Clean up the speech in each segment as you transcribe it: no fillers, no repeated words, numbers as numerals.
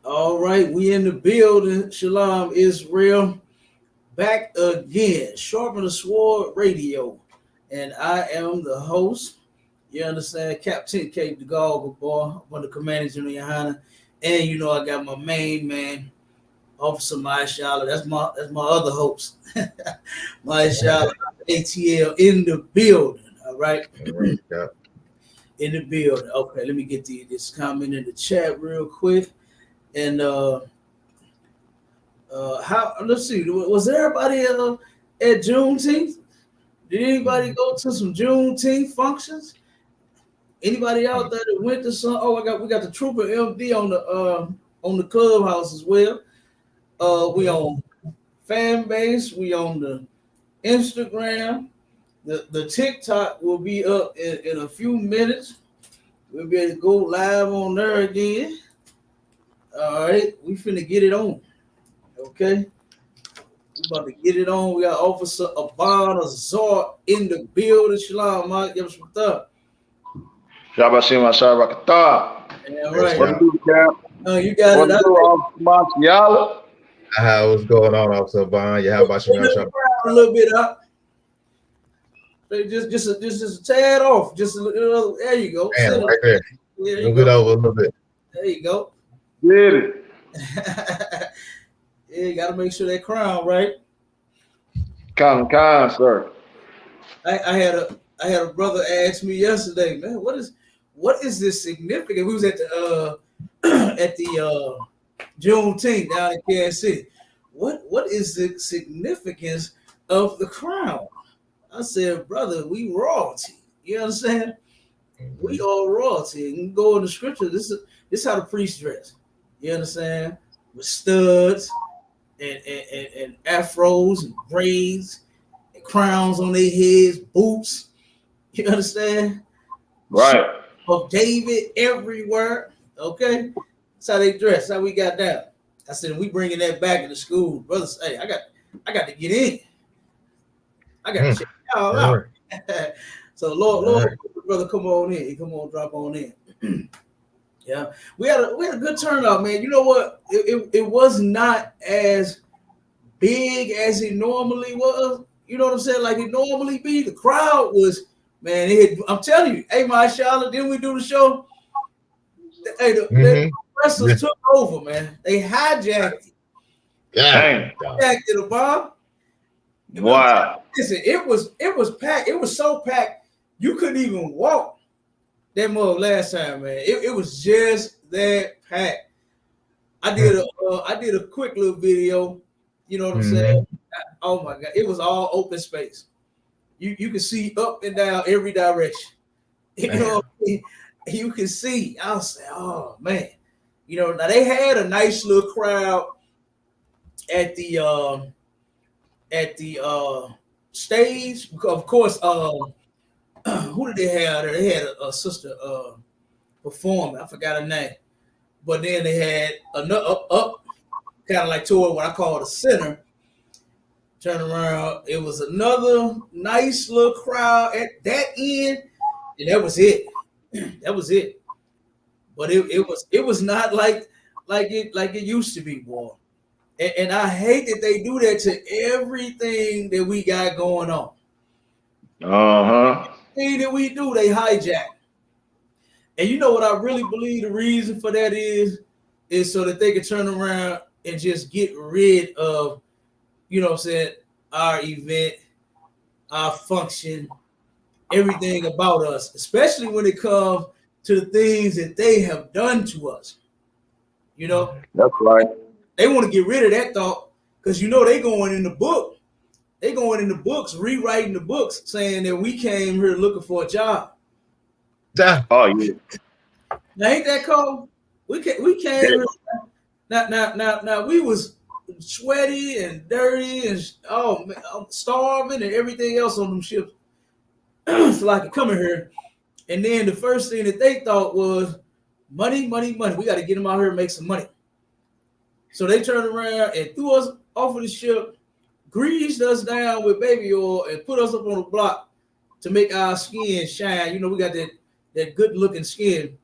All right, we in the building. Shalom Israel. Back again. Sharpen the Sword Radio. And I am the host. You understand? Captain Cape the Goggle Boy. One of the commanders in the YAHANNA. And you know I got my main man, Officer Maishala. That's my other host. Maishala ATL in the building. All right. Yeah. In the building. Okay, let me get this comment in the chat real quick. And how? Let's see. Was everybody at Juneteenth? Did anybody go to some Juneteenth functions? Anybody out there that went to some? Oh, we got the Trooper MD on the clubhouse as well. We on fan base. We on the Instagram. The TikTok will be up in a few minutes. We'll be able to go live on there again. All right, we finna get it on. Okay, we about to get it on. We got Officer Abana Zor in the building. Shalom, Mike. Give us what's up. Shabbat Shema Shabbat. Yeah, right. What do you Cap? You got it. Y'all. What's going on, Officer Bond? Yeah, how about you? A little bit up. Just a tad off. Just a little. There you go. Damn, right there. Move it over a little bit. There you go. Did it. Yeah, you gotta make sure that crown right. Con, sir. I had a brother ask me yesterday, man, what is this significant? We was at the Juneteenth down in Kansas City. What is the significance of the crown? I said, brother, we royalty. You understand? We all royalty. You can go in the scripture. This is how the priests dress. You understand? With studs and afros and braids and crowns on their heads, boots. You understand? Right. Of David everywhere. Okay? That's how they dress. That's how we got down. I said, we bringing that back into school. Brothers, hey, I got to get in. I got to check y'all out. So Lord, brother, come on in. Come on, drop on in. Yeah, we had a good turnout, man. You know what? It was not as big as it normally was. You know what I'm saying? Like it normally be. The crowd was, man. I'm telling you, hey, my Charlotte, didn't we do the show? Hey, the wrestlers took over, man. They hijacked it. Dang. Hijacked it, Bob. Wow. Listen, it was packed. It was so packed you couldn't even walk. That mug last time, man. It was just that packed. I did a quick little video. You know what I'm saying? Oh my God, it was all open space. You can see up and down every direction. You know what I mean? You can see. I was saying, oh man. You know, now they had a nice little crowd at the stage. Of course, who did they have there? They had a sister performing. I forgot her name. But then they had another up kind of like toward what I call the center. Turn around. It was another nice little crowd at that end, and that was it. That was it. But it was not like it used to be, boy. And I hate that they do that to everything that we got going on. Everything that we do, they hijack. And you know what I really believe the reason for that is so that they can turn around and just get rid of, you know what I'm saying, our event, our function, everything about us, especially when it comes to the things that they have done to us. You know? That's right. They want to get rid of that thought because, you know, they going in the book. They going in the books, rewriting the books, saying that we came here looking for a job. Oh, yeah. Now, ain't that cold? We came here. Now, we was sweaty and dirty and starving and everything else on them ships. So I could come in here. And then the first thing that they thought was money. We got to get them out here and make some money. So they turned around and threw us off of the ship, greased us down with baby oil, and put us up on the block to make our skin shine. You know, we got that good looking skin.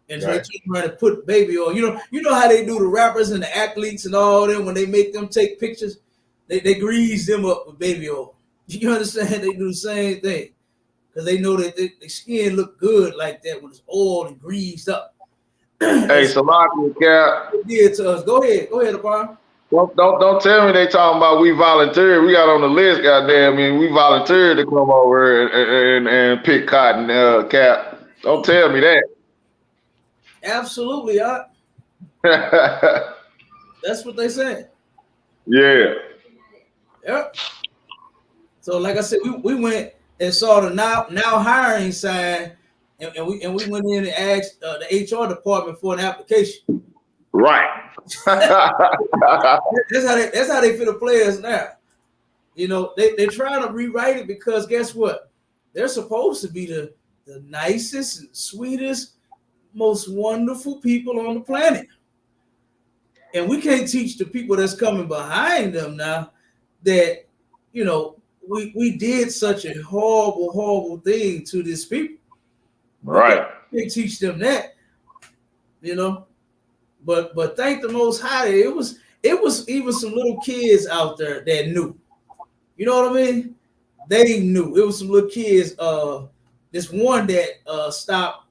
And so they turn around and put baby oil. You know how they do the rappers and the athletes and all them when they make them take pictures, they grease them up with baby oil. You understand? They do the same thing because they know that their skin look good like that when it's oiled and greased up. Hey, Salaki, Cap. It did to us. Go ahead, Abbar. Don't tell me they talking about we volunteered. We got on the list, goddamn. I mean, we volunteered to come over and pick cotton, Cap. Don't tell me that. Absolutely, that's what they said. Yeah. Yep. So, like I said, we went and saw the now hiring sign, and we went in and asked the HR department for an application. Right. that's how they feel the players now. You know, they're trying to rewrite it because guess what? They're supposed to be the nicest and sweetest, most wonderful people on the planet. And we can't teach the people that's coming behind them now that, you know, we did such a horrible thing to these people. Right. We can't teach them that, you know. But thank the Most High, it was even some little kids out there that knew. You know what I mean? They knew. It was some little kids. This one that stopped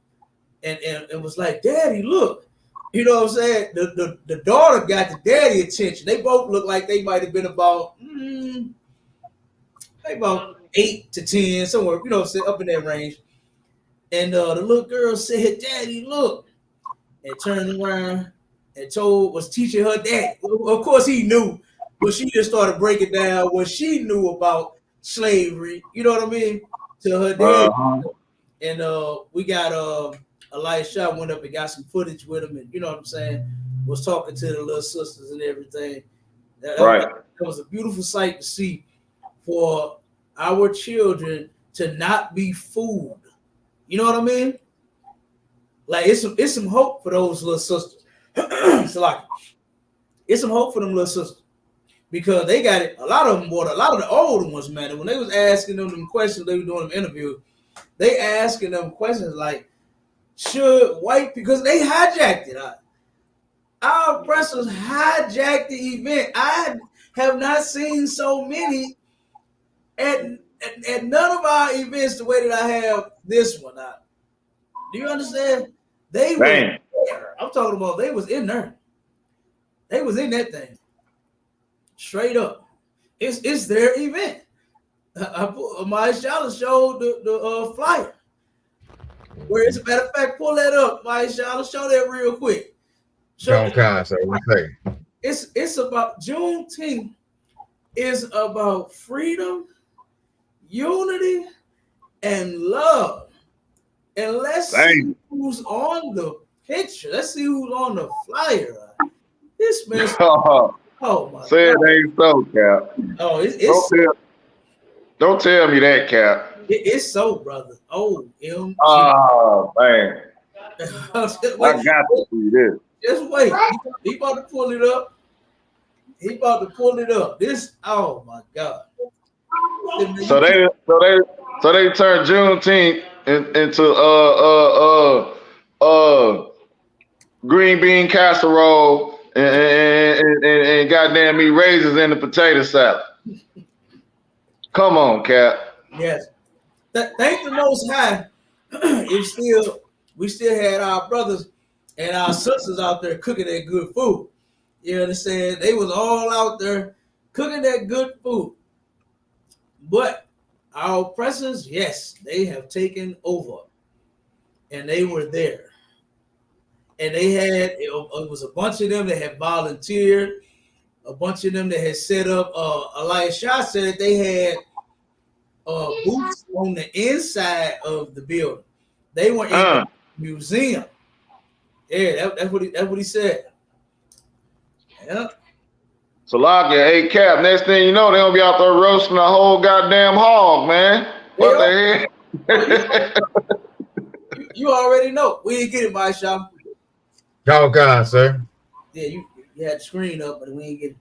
and was like, "Daddy, look." You know what I'm saying? The daughter got the daddy attention. They both look like they might have been about 8 to 10, somewhere, you know, up in that range. And the little girl said, "Daddy, look," and turned around and was teaching her dad. Of course, he knew, but she just started breaking down what she knew about slavery. You know what I mean? To her dad. And we got Elisha went up and got some footage with him, and you know what I'm saying, was talking to the little sisters and everything. That was a beautiful sight to see for our children to not be fooled. You know what I mean? Like it's some hope for those little sisters. It's some hope for them little sisters because they got it. A lot of them, a lot of the older ones, man. When they was asking them questions, they were doing them interviews. They asking them questions like, should white, because they hijacked it. Our oppressors hijacked the event. I have not seen so many at none of our events the way that I have this one. Do you understand? They were there. I'm talking about they was in there. They was in that thing. Straight up. It's their event. My Shala showed the flyer. Where, as a matter of fact, pull that up, my Shala. Show that real quick. It's about Juneteenth. Is about freedom, unity, and love. And let's see who's on the picture. Let's see who's on the flyer. This man. Oh my! Say it ain't so, Cap. Oh, it's don't tell me that, Cap. It's so, brother. Oh, man. I got to see this. Just wait. He about to pull it up. This. Oh my God. So they turned Juneteenth into green bean casserole and goddamn me raisins in the potato salad. Come on, Cap. Yes. Thank the Most High. We still had our brothers and our sisters out there cooking that good food. You understand? They was all out there cooking that good food. But our oppressors, yes, they have taken over. And they were there. And they had, it was a bunch of them that had volunteered, a bunch of them that had set up, Elisha said they had booths on the inside of the building. They were in the museum. Yeah, that's what he said. Yeah. So hey Cap, next thing you know, they're gonna be out there roasting a whole goddamn hog, man. What the hell? You already know. We didn't get it, my shop. God, sir. Yeah, you had the screen up, but we didn't get it.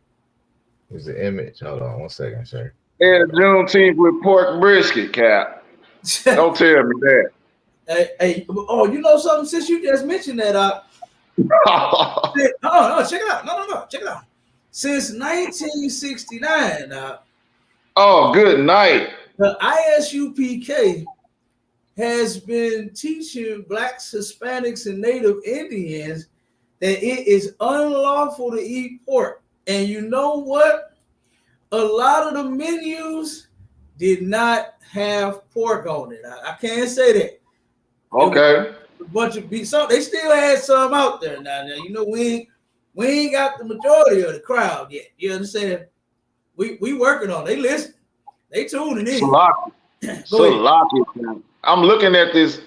Here's the image. Hold on 1 second, sir. Yeah, Juneteenth with pork brisket, Cap. Don't tell me that. Hey, oh, you know something? Since you just mentioned that, no, check it out. No, check it out. Since 1969, Oh, good night. the ISUPK has been teaching blacks, Hispanics, and Native Indians that it is unlawful to eat pork. And you know what? A lot of the menus did not have pork on it. I can't say that. Okay. A bunch of beef. So they still had some out there. Now you know we ain't got the majority of the crowd yet. You understand? We working on it. They listen. They tuning in. Salaki. I'm looking at this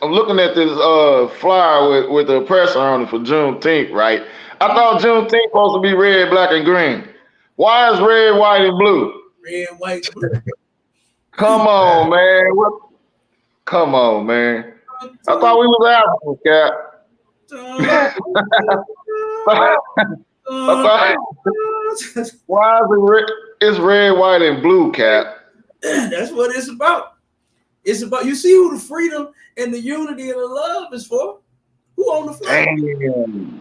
flyer with the oppressor on it for Juneteenth, right? I thought Juneteenth supposed to be red, black, and green. Why is red, white, and blue? Red, white, blue. Come on, man. Come on, man. I thought we was African, Cap. Why is it's red, white, and blue, Cap? That's what it's about. It's about, you see who the freedom and the unity and the love is for? Who on the flyer? Damn.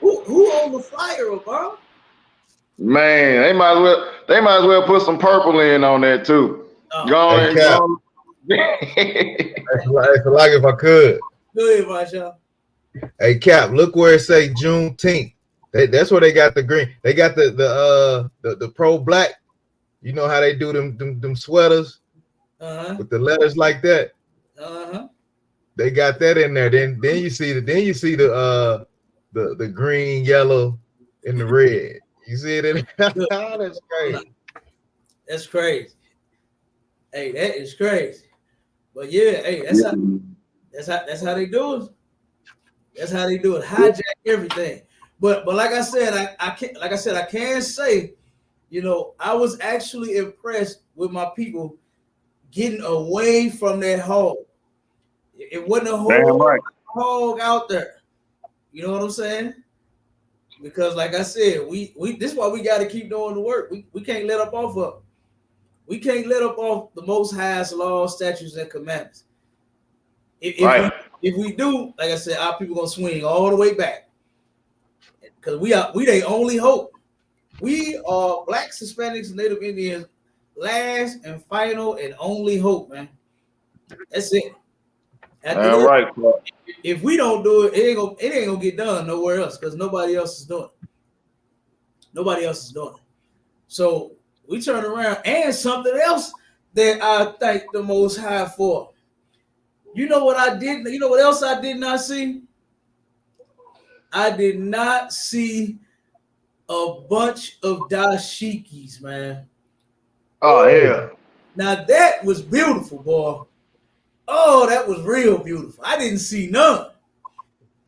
Who on the flyer, Obama? Man, they might as well put some purple in on that too. Go Hey, Cap. Like if I could. Go ahead, Marshall. Hey, Cap, look where it say Juneteenth. That's where they got the green. They got the pro-black. You know how they do them sweaters with the letters like that. They got that in there. Then you see the green, yellow, and the red. You see it? That's crazy. That's crazy. Hey, that is crazy. But yeah, hey, that's how they do it. That's how they do it. Hijack everything. But like I said, I can say, you know, I was actually impressed with my people getting away from that hog. It wasn't a whole hog out there. You know what I'm saying? Because like I said, we this is why we got to keep doing the work. We can't let up off of. We can't let up off the Most High's laws, statutes, and commandments. If we do, like I said, our people gonna swing all the way back. Because we their only hope. We are blacks, Hispanics, and Native Indians, last and final and only hope, man. That's it. If we don't do it, it ain't gonna get done nowhere else because nobody else is doing it. Nobody else is doing it. So we turn around and something else that I thank the Most High for. You know what I did? You know what else I did not see? I did not see a bunch of dashikis, man. Oh yeah. Now that was beautiful, boy. Oh, that was real beautiful. I didn't see none.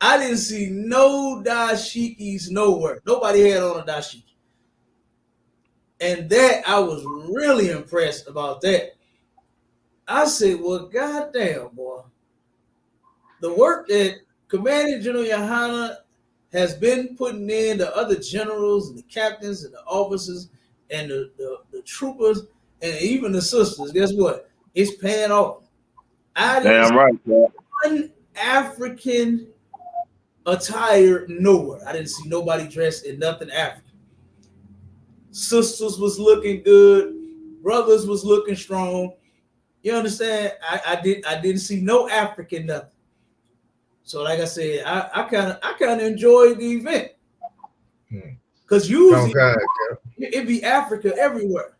I didn't see no dashikis nowhere. Nobody had on a dashiki. And that I was really impressed about that. I said, well, goddamn, boy. The work that Commanding General YAHANNA has been putting in, the other generals and the captains and the officers and the troopers and even the sisters, guess what? It's paying off. I didn't see one African attire nowhere. I didn't see nobody dressed in nothing African. Sisters was looking good. Brothers was looking strong. You understand? I didn't see no African nothing. So like I said, I kind of enjoyed the event. Because usually it'd be Africa everywhere.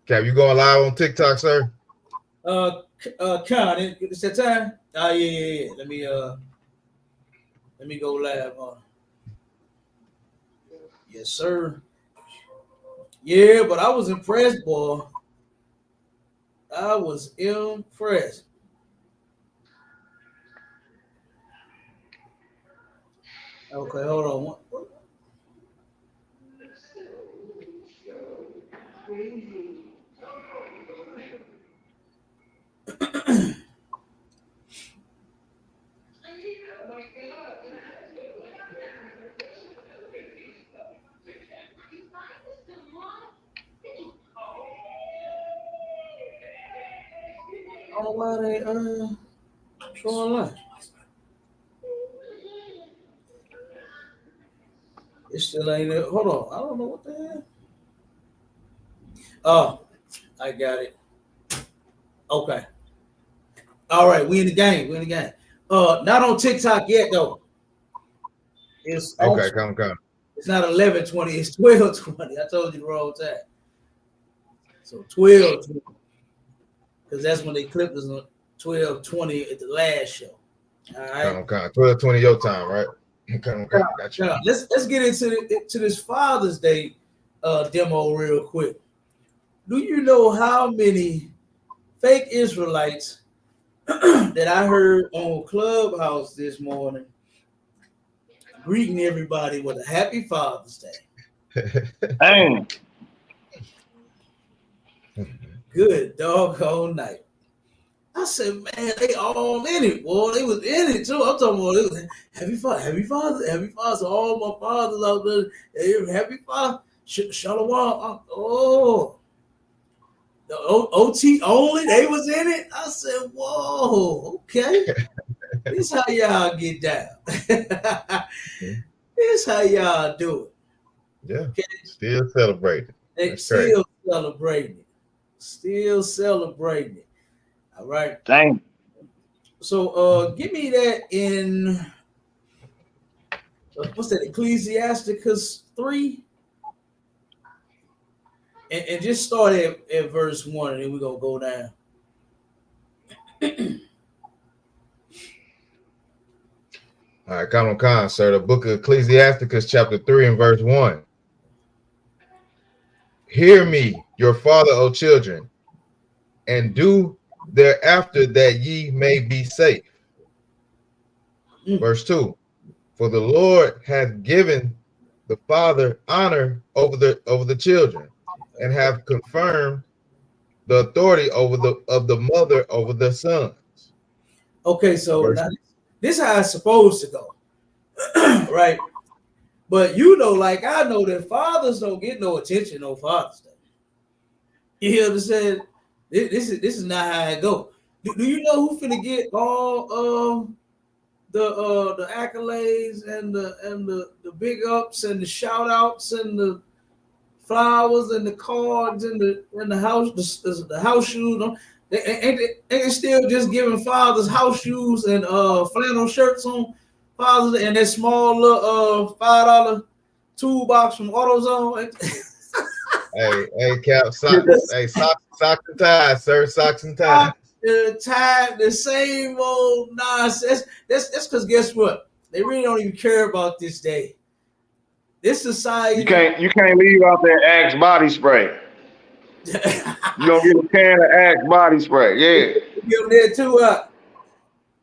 Cap, you going live on TikTok, sir? Con, it's that time? Oh yeah. Let me go live on. Yes, sir. Yeah, but I was impressed, boy. I was impressed. Okay, hold on. Oh, why they Shoreline. It still ain't there. Hold on. I don't know what the hell. Oh, I got it. Okay. All right, we in the game. Not on TikTok yet though. It's okay. Come. It's not 11:20. It's 12:20. I told you the wrong time. So 12:20, because that's when they clipped us on 12:20 at the last show. All right. Come. 12:20 your time, right? Come. Gotcha. Let's get into this Father's Day demo real quick. Do you know how many fake Israelites that I heard on Clubhouse this morning greeting everybody with a happy Father's Day? Dang. Good doggone night. I said, man, they all in it, boy. They was in it too. I'm talking about it was happy father. So all my fathers out there, happy father. Shalom. Oh, the OT only, they was in it. I said, whoa, okay. This how y'all get down. This how y'all do it. Yeah. Okay? Still celebrating. Still celebrating it. Still celebrating it. All right. Dang. So give me that in what's that? Ecclesiasticus 3. And just start at verse 1, and then we're gonna go down. All right, come on, sir. The book of Ecclesiasticus, chapter 3 and verse 1. Hear me, your father, O children, and do thereafter that ye may be safe. Verse 2. For the Lord hath given the father honor over the children, and have confirmed the authority of the mother over the sons. Okay, so now, this is how it's supposed to go. Right? But you know, like I know that fathers don't get no attention on Father's Day. You understand? This is not how it go. Do you know who finna get all the accolades and the big ups and the shout outs and the flowers and the cards and the house shoes? They still just giving fathers house shoes and flannel shirts on Father's Day and that small little $5 toolbox from AutoZone. Hey, Cap, socks and ties, sir. Socks and ties. The same old nonsense. That's because guess what? They really don't even care about this day. This society. You can't leave out that Axe body spray. You don't get a can of Axe body spray. Yeah. They give them that too.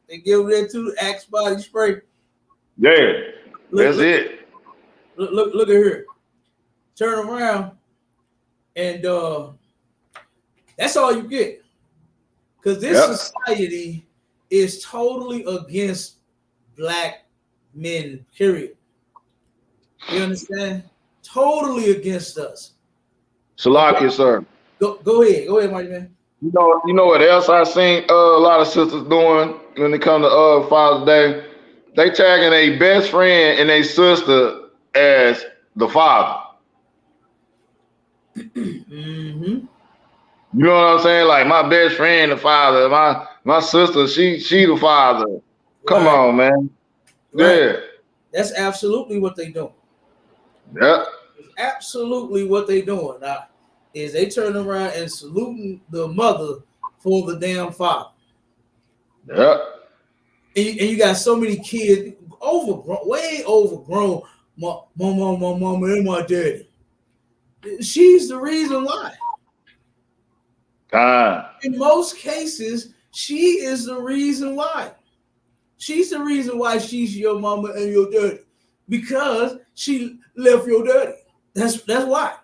They give them that too. Axe body spray. Yeah. That's it. Look at here. Turn around, and that's all you get. Because this society is totally against black men, period. You understand? Totally against us. Salakia, sir. Go ahead, mighty man. You know what else I seen a lot of sisters doing when it comes to Father's Day? They tagging a best friend and a sister as the father. Mm-hmm. You know what I'm saying? Like my best friend, the father. My sister, she the father. Come on, man. Right. Yeah. That's absolutely what they doing. Yeah. Absolutely what they doing now is they turn around and saluting the mother for the damn father. Yeah. And you got so many kids overgrown, way overgrown. My mama and my daddy. She's the reason why. In most cases, she is the reason why. She's the reason why she's your mama and your daddy. Because she left your daddy. That's why.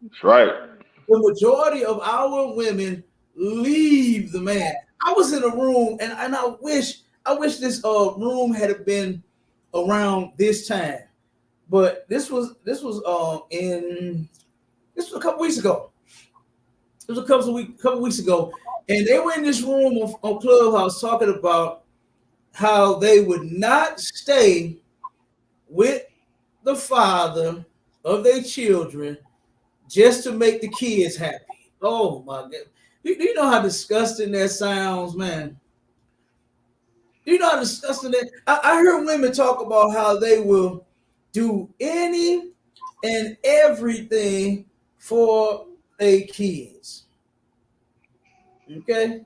That's right. The majority of our women leave the man. I was in a room and I wish this room had been around this time. But this was a couple weeks ago. It was a couple weeks ago, And they were in this room on Clubhouse talking about how they would not stay with the father of their children just to make the kids happy. Oh my God. Do you know how disgusting that sounds, man? Do you know how disgusting that? I heard women talk about how they will do any and everything for their kids. Okay?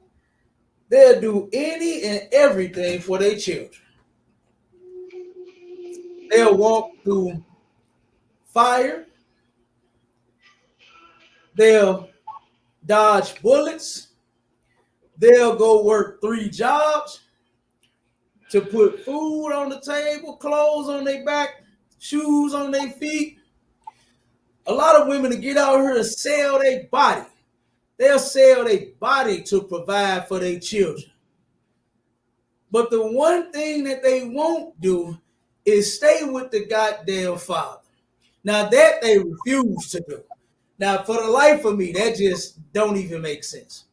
They'll do any and everything for their children. They'll walk through fire. They'll dodge bullets. They'll go work 3 jobs to put food on the table, clothes on their back, shoes on their feet. A lot of women to get out here and sell their body. They'll sell their body to provide for their children. But the one thing that they won't do is stay with the goddamn father. Now that they refuse to do. Now for the life of me, that just don't even make sense.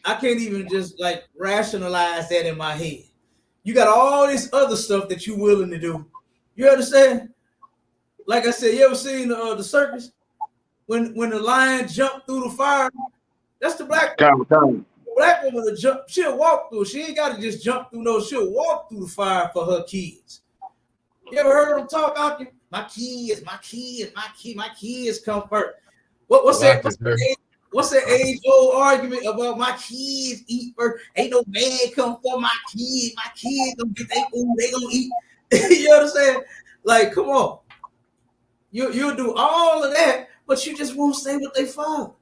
I can't even just like rationalize that in my head. You got all this other stuff that you're willing to do. You understand? Like I said, you ever seen the circus? When the lion jumped through the fire, that's the black woman. The black woman will jump, she'll walk through. She ain't got to just jump through no, she'll walk through the fire for her kids. You ever heard them talk out there? My kids come first. What's that age-old argument about my kids eat first? Ain't no man come for my kids. My kids gonna get their food, they gonna eat. You understand? Like, come on. You'll do all of that, but you just won't stay with their father.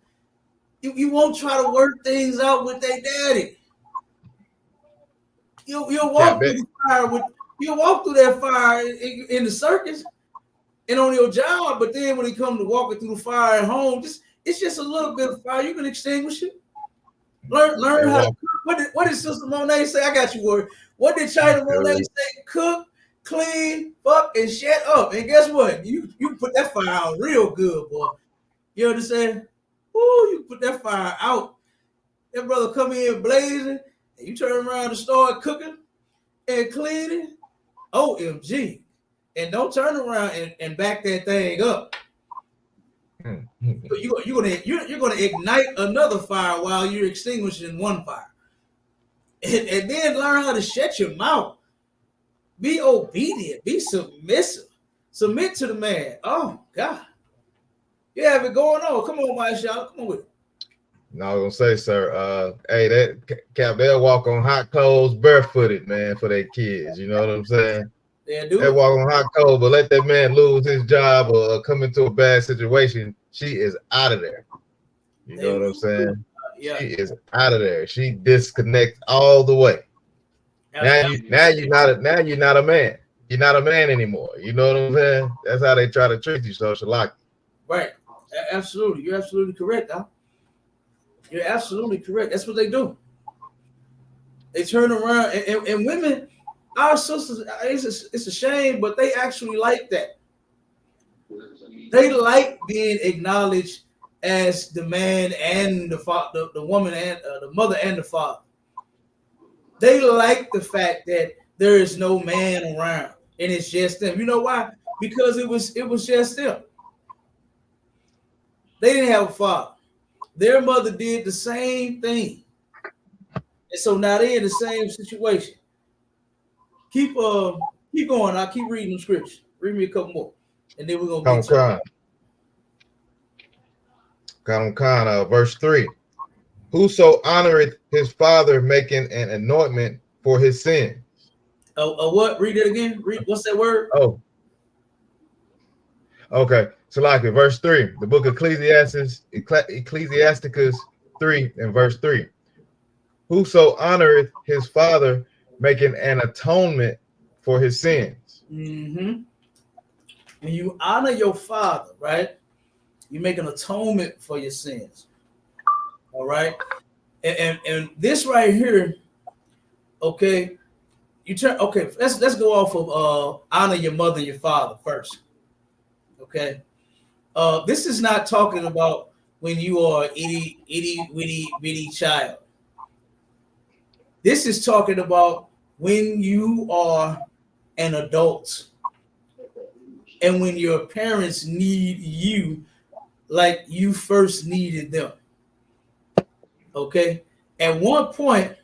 You won't try to work things out with their daddy. You'll walk through the fire you'll walk through that fire in the circus and on your job, but then when it comes to walking through the fire at home, it's just a little bit of fire. You can extinguish it. Learn how to cook. What did Sister Monet say? I got you worried. What did China Monet say? Cook, clean, fuck, and shut up. And guess what? You put that fire out real good, boy. You understand? Ooh, you put that fire out. That brother come in blazing, and you turn around and start cooking and cleaning. OMG. And don't turn around and back that thing up. You're gonna ignite another fire while you're extinguishing one fire. And then learn how to shut your mouth. Be obedient. Be submissive. Submit to the man. Oh God. You have it going on. Come on, my child. Come on with it. No, I was gonna say, sir. Hey, that Cap, they'll walk on hot coals barefooted, man, for their kids. You know what I'm saying? They walk on hot coals, but let that man lose his job or come into a bad situation. She is out of there. You know what I'm saying? Yeah. She is out of there. She disconnects all the way. Now you're not a man. You're not a man anymore. You know what I'm saying? That's how they try to treat you, social lock. Right. Absolutely. You're absolutely correct, Al. You're absolutely correct. That's what they do. They turn around and women, our sisters, it's a shame, but they actually like that. They like being acknowledged as the man and the father, the woman and the mother and the father. They like the fact that there is no man around and it's just them. You know why? Because it was just them. They didn't have a father. Their mother did the same thing. And so now they're in the same situation. Keep going. I'll keep reading the scripture. Read me a couple more. And then we're going to get verse 3. Whoso honoreth his father making an anointment for his sin. What? Read it again. What's that word? Oh. Okay. So like in verse 3, the book of Ecclesiasticus 3 and verse 3. Whoso honoreth his father making an atonement for his sins. Mm-hmm. When you honor your father, right? You make an atonement for your sins. All right. And this right here, okay. Let's go off of honor your mother and your father first. Okay. This is not talking about when you are itty bitty child. This is talking about when you are an adult and when your parents need you like you first needed them. Okay? At one point,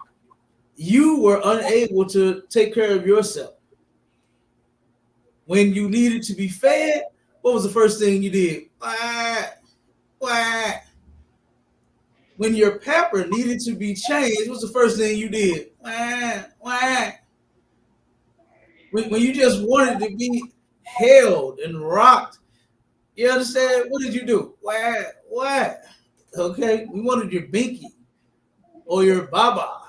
you were unable to take care of yourself. When you needed to be fed, what was the first thing you did? Quack, quack. When your pamper needed to be changed, what's the first thing you did? Quack, quack. When you just wanted to be held and rocked, you understand? What did you do? Quack, quack. Okay? We wanted your binky or your baba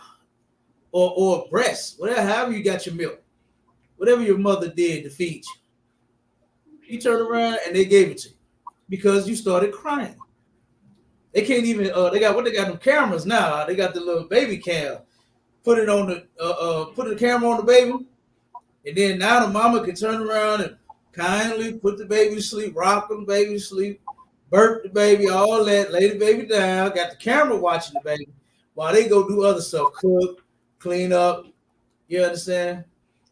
or breast, whatever, however you got your milk. Whatever your mother did to feed you. You turn around and they gave it to you because you started crying. They can't even they got them cameras now. They got the little baby cam. Put it on the put the camera on the baby, and then now the mama can turn around and kindly put the baby to sleep, rock the baby to sleep, burp the baby, all that, lay the baby down, got the camera watching the baby while they go do other stuff, cook, clean up. You understand?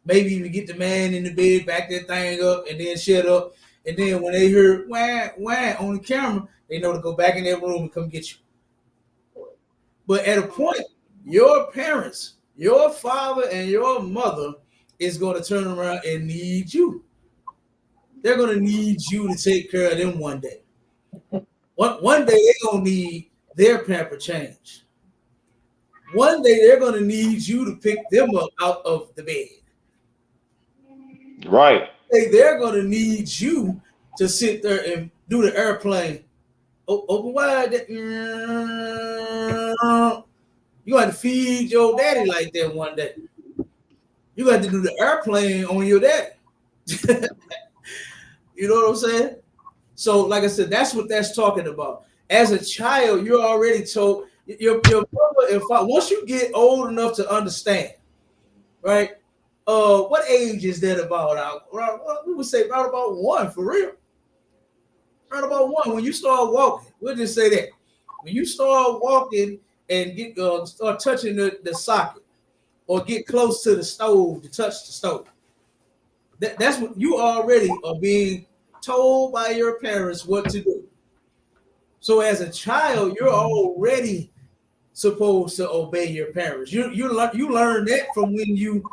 Maybe even get the man in the bed, back that thing up, and then shut up. And then when they hear wah, wah on the camera, they know to go back in their room and come get you. But at a point, your parents, your father and your mother is going to turn around and need you. They're going to need you to take care of them one day. One day they're going to need their pamper change. One day they're going to need you to pick them up out of the bed. Right. They're going to need you to sit there and do the airplane. Open wide. You got to feed your daddy like that one day. You got to do the airplane on your daddy. You know what I'm saying? So, like I said, that's what that's talking about. As a child, you're already told your mother and father, once you get old enough to understand, right? What age is that about? We would say right about 1 for real. Right about 1. When you start walking, we'll just say that. When you start walking and get start touching the socket or get close to the stove to touch the stove, that's what you already are being told by your parents what to do. So as a child, you're already supposed to obey your parents. You learn that from when you,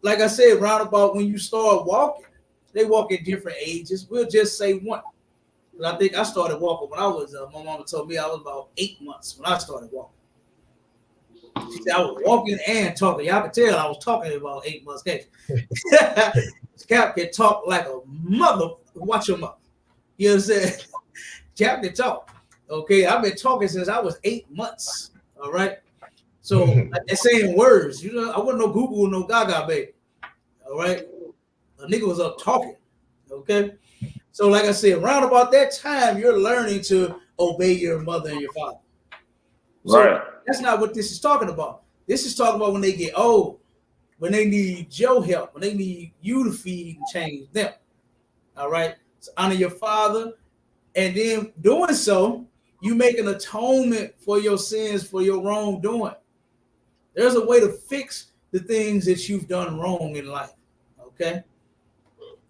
like I said, round about when you start walking. They walk at different ages. We'll just say 1. I think I started walking when I was, my mama told me I was about 8 months when I started walking. She said I was walking and talking. Y'all can tell I was talking about 8 months. Cap can talk like a mother. Watch your mouth. You know what I'm saying? Cap can talk. Okay, I've been talking since I was 8 months. All right. So they're saying words. You know, I wasn't no Google, no Gaga baby. All right. A nigga was up talking. Okay. So, like I said, around about that time, you're learning to obey your mother and your father. So right. That's not what this is talking about. This is talking about when they get old, when they need your help, when they need you to feed and change them. All right. So honor your father. And then doing so, you make an atonement for your sins, for your wrongdoing. There's a way to fix the things that you've done wrong in life. Okay.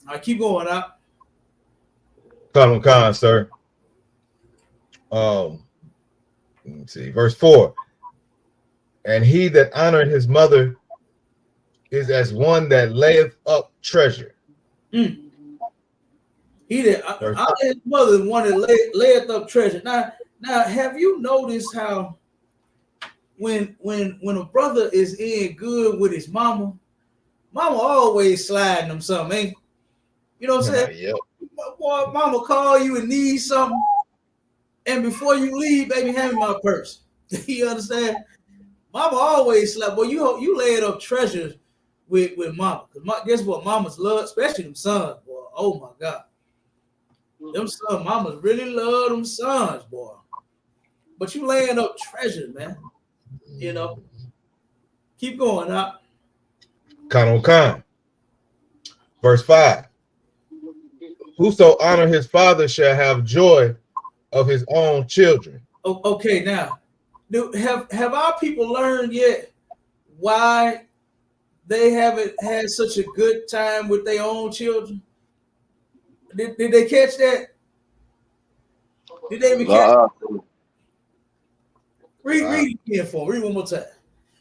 All right, keep going up. Khan, sir. Let me see, verse 4. And he that honored his mother is as one that layeth up treasure. He that honored his mother is one that layeth up treasure. Now, have you noticed how when a brother is in good with his mama always sliding him something, ain't? You know what I'm saying? Yep. Boy, mama call you and need something, and before you leave, baby, hand me my purse. You understand? Mama always slap. Boy, you laying up treasures with mama. Guess what? Mamas love, especially them sons, boy. Oh my God, them sons, mamas really love them sons, boy. But you laying up treasure, man. You know. Keep going up. Khan. Verse 5. Whoso honor his father shall have joy of his own children. Okay, now, have our people learned yet why they haven't had such a good time with their own children? Did they catch that? Did they even catch it? Read it again for me. Read one more time.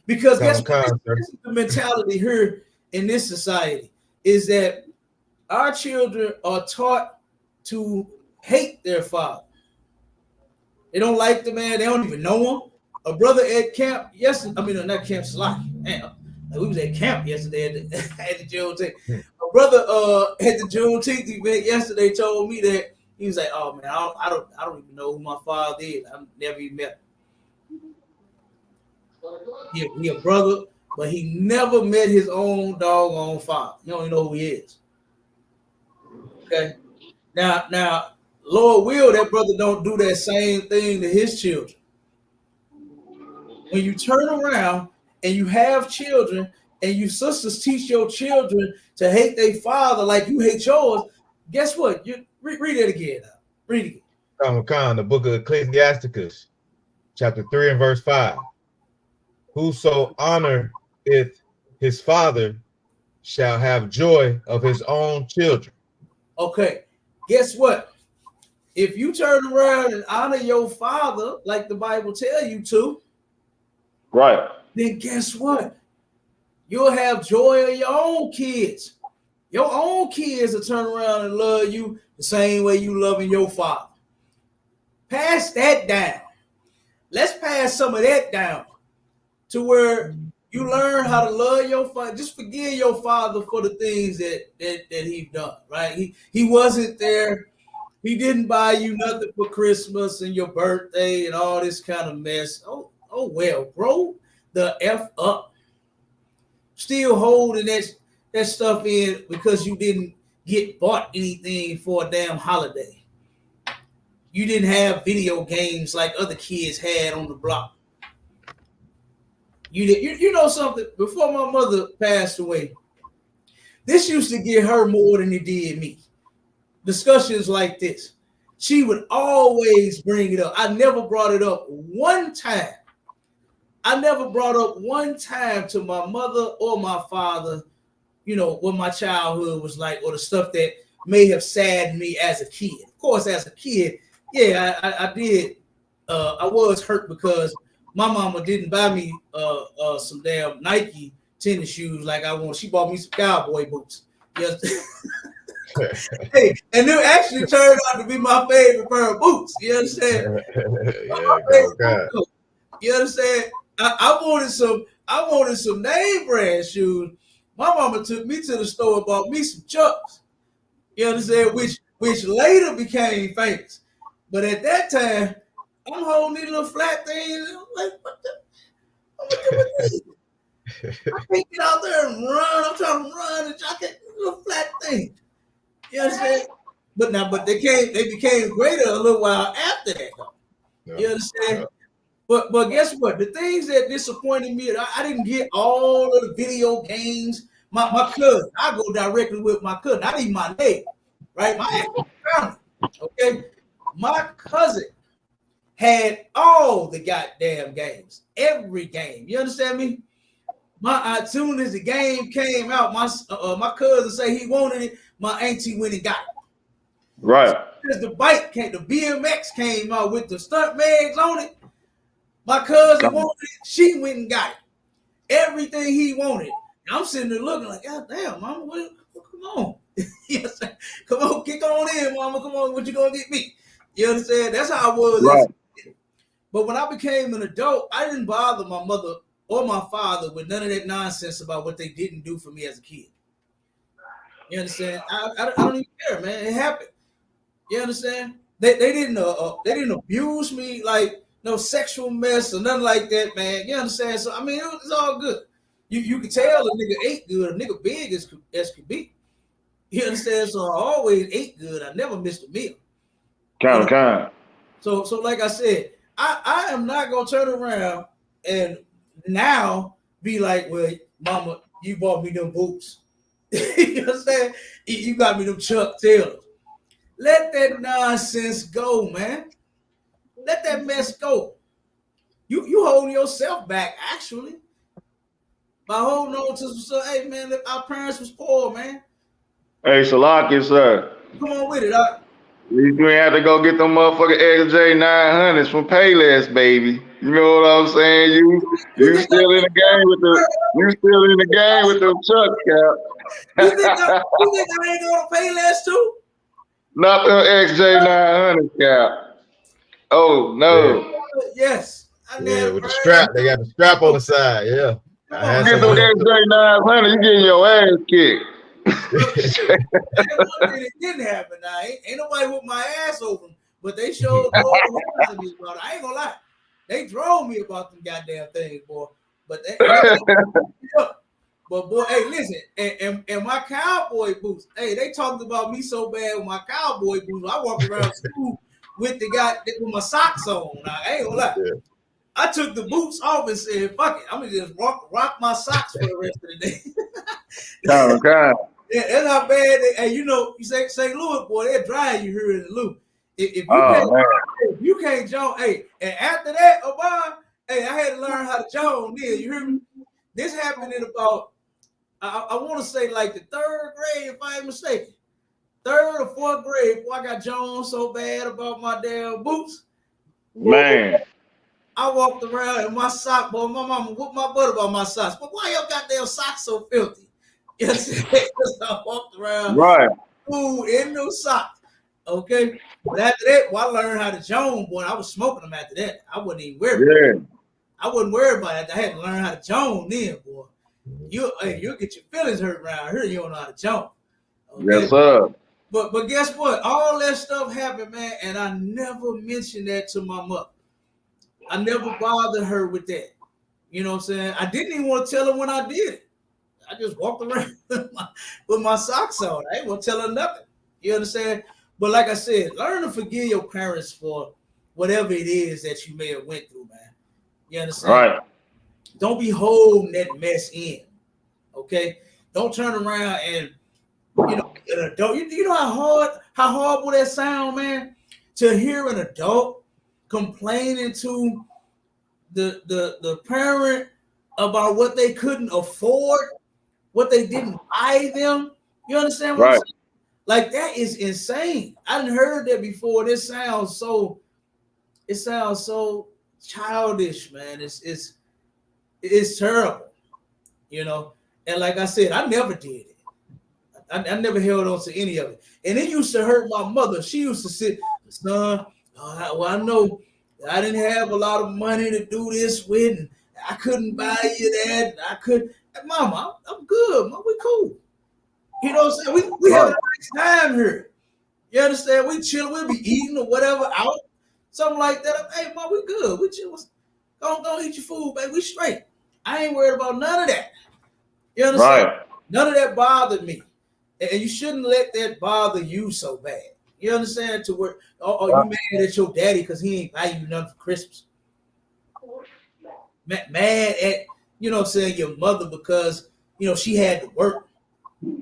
Because guess what? This is the mentality here in this society is that our children are taught to hate their father. They don't like the man. They don't even know him. A brother at camp not camp, Slocky. Damn. We was at camp yesterday at the Juneteenth. A brother at the Juneteenth event yesterday told me that he was like, "Oh man, I don't even know who my father is. I've never even met him. He a brother, but he never met his own doggone father. You don't even know who he is." Okay. Now, Lord will that brother don't do that same thing to his children. When you turn around and you have children and you sisters teach your children to hate their father like you hate yours, guess what? You read it again. Read it again. The book of Ecclesiasticus, chapter 3 and verse 5. Whoso honoreth his father shall have joy of his own children. Okay, guess what? If you turn around and honor your father like the Bible tell you to, right, then guess what? You'll have joy of your own kids. Your own kids will turn around and love you the same way you loving your father. Pass that down. Let's pass some of that down to where you learn how to love your father. Just forgive your father for the things that he's done, right? He wasn't there. He didn't buy you nothing for Christmas and your birthday and all this kind of mess. Oh well, bro, the F up. Still holding that stuff in because you didn't get bought anything for a damn holiday. You didn't have video games like other kids had on the block. You know something? Before my mother passed away, this used to get her more than it did me. Discussions like this. She would always bring it up. I never brought it up one time. I never brought up one time to my mother or my father, what my childhood was like or the stuff that may have saddened me as a kid. Of course, as a kid, yeah, I did. I was hurt because my mama didn't buy me some damn Nike tennis shoes like I want. She bought me some cowboy boots. Yes. Hey, and they actually turned out to be my favorite pair of boots. You understand? You understand? I wanted some name brand shoes. My mama took me to the store and bought me some Chucks. You understand? Which later became famous. But at that time, I'm holding these little flat things. I'm like, what the? I can't get out there and run. I'm trying to run and I can't little flat thing. You understand? But they became greater a little while after that, though. Yeah. You understand? Yeah. But guess what? The things that disappointed me, I didn't get all of the video games. My cousin, I go directly with my cousin. I need my name, right? My actual family. Okay. My cousin had all the goddamn games, every game. You understand me? As soon as the game came out, my cousin say he wanted it. My auntie went and got it. Right. As the bike came, the BMX came out with the stunt mags on it. My cousin wanted it. She went and got it. Everything he wanted. And I'm sitting there looking like, God damn, mama, come on. Yes, come on, kick on in, mama. Come on, what you gonna get me? You understand? That's how I was. Right. But when I became an adult, I didn't bother my mother or my father with none of that nonsense about what they didn't do for me as a kid. You understand? I don't even care, man. It happened. You understand? They didn't abuse me like no sexual mess or nothing like that, man. You understand? So I mean, it was all good. You can tell a nigga ate good, a nigga big as could be. You understand? So I always ate good. I never missed a meal. Kind. So like I said, I am not gonna turn around and now be like, well, mama, you bought me them boots. You understand? You got me them Chuck Taylors. Let that nonsense go, man. Let that mess go. You holding yourself back, actually, by holding on to some. Hey, man, our parents was poor, man. Hey, Salaki, sir. Come on with it, You ain't have to go get them motherfucking XJ900s from Payless, baby. You know what I'm saying? You still in the game with them trucks, Cap. You think I ain't gonna pay less too? Not them XJ900s, Cap. Oh no. Yes. With the strap, they got the strap on the side. Yeah. You get them XJ900, you getting your ass kicked. It didn't happen. Now ain't nobody with my ass over them, but they showed me about it. I ain't gonna lie, they drove me about them goddamn things, boy. But but boy, hey, listen, and my cowboy boots. Hey, they talked about me so bad with my cowboy boots. I walked around school with with my socks on. Now, I ain't gonna lie. Yeah. I took the boots off and said, "Fuck it, I'm gonna just rock my socks for the rest of the day." Okay. Yeah, that's not bad. And you know, you say St. Louis, boy, they're dry you here in the loop. If you can't jump, hey, and after that, Obama, hey, I had to learn how to jump. Then you hear me? This happened in about, I want to say like the 3rd grade, if I ain't mistaken. 3rd or 4th grade, boy, I got Jones so bad about my damn boots. Man. I walked around in my sock, boy. My mama whooped my butt about my socks. But why your goddamn socks so filthy? Yes, I walked around in those socks. Okay. But after that, well, I learned how to Jones, boy. I was smoking them after that. I wasn't even worried. Yeah. I wasn't worried about it. I had to learn how to Jones then, boy. You'll get your feelings hurt around here. You don't know how to Jones. Okay? Yes, sir. But guess what? All that stuff happened, man, and I never mentioned that to my mother. I never bothered her with that. You know what I'm saying? I didn't even want to tell her when I did it. I just walked around with my socks on. I ain't gonna tell her nothing. You understand? But like I said, learn to forgive your parents for whatever it is that you may have went through, man. You understand? Right. Don't be holding that mess in. Okay? Don't turn around and an adult. You know how horrible that sound, man? To hear an adult complaining to the parent about what they couldn't afford, what they didn't buy them. You understand what I'm saying? Like, that is insane. I didn't heard that before. It sounds so childish, man. It's terrible, you know. And like I said, I never did it. I never held on to any of it. And it used to hurt my mother. She used to say, son, well, I know I didn't have a lot of money to do this with, and I couldn't buy you that. I could, Mama, I'm good. Mom, we cool. You know what I'm saying? We have a nice time here. You understand? We chill. We'll be eating or whatever out, something like that. Hey, Mom, we good. We chill. Go eat your food, baby. We straight. I ain't worried about none of that. You understand? Right. None of that bothered me. And you shouldn't let that bother you so bad. You understand? To where, you mad at your daddy because he ain't buy you nothing for Christmas. Mad at, you know what I'm saying, your mother because, you know, she had to work, you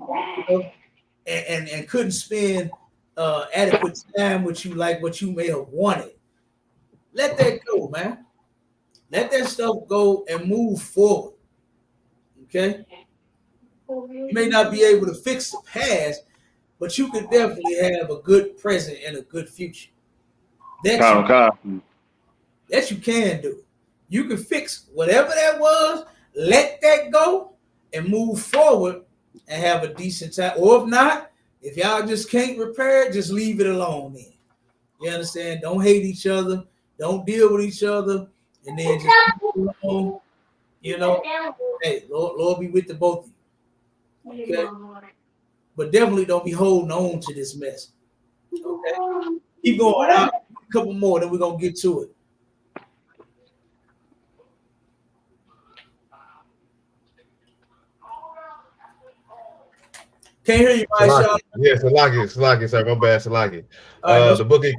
know, and couldn't spend adequate time with you like what you may have wanted. Let that go, man. Let that stuff go and move forward. Okay? You may not be able to fix the past, but you could definitely have a good present and a good future. That you can do. You can fix whatever that was, let that go, and move forward and have a decent time. Or if not, if y'all just can't repair it, just leave it alone then. You understand? Don't hate each other. Don't deal with each other. And then just keep it alone. You know, hey, Lord be with the both of you. Okay? But definitely don't be holding on to this mess. Okay? Keep going out. A couple more, then we're going to get to it. Can't hear you, Aisha. Yes, Salaki, sir. Go back, Salaki. The book of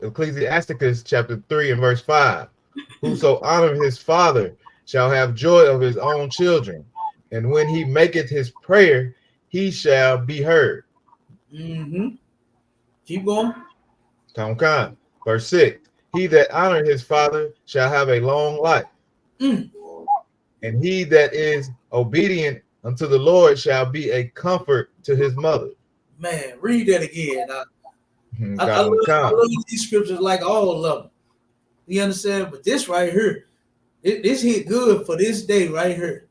Ecclesiasticus, chapter 3 and verse 5. Whoso honors his father shall have joy of his own children, and when he maketh his prayer, he shall be heard. Mm-hmm. Keep going. Come. Verse 6. He that honoreth his father shall have a long life. And he that is obedient unto the Lord shall be a comfort to his mother. Man, read that again. I love these scriptures like all of them. You understand? But this right here, this hit good for this day right here.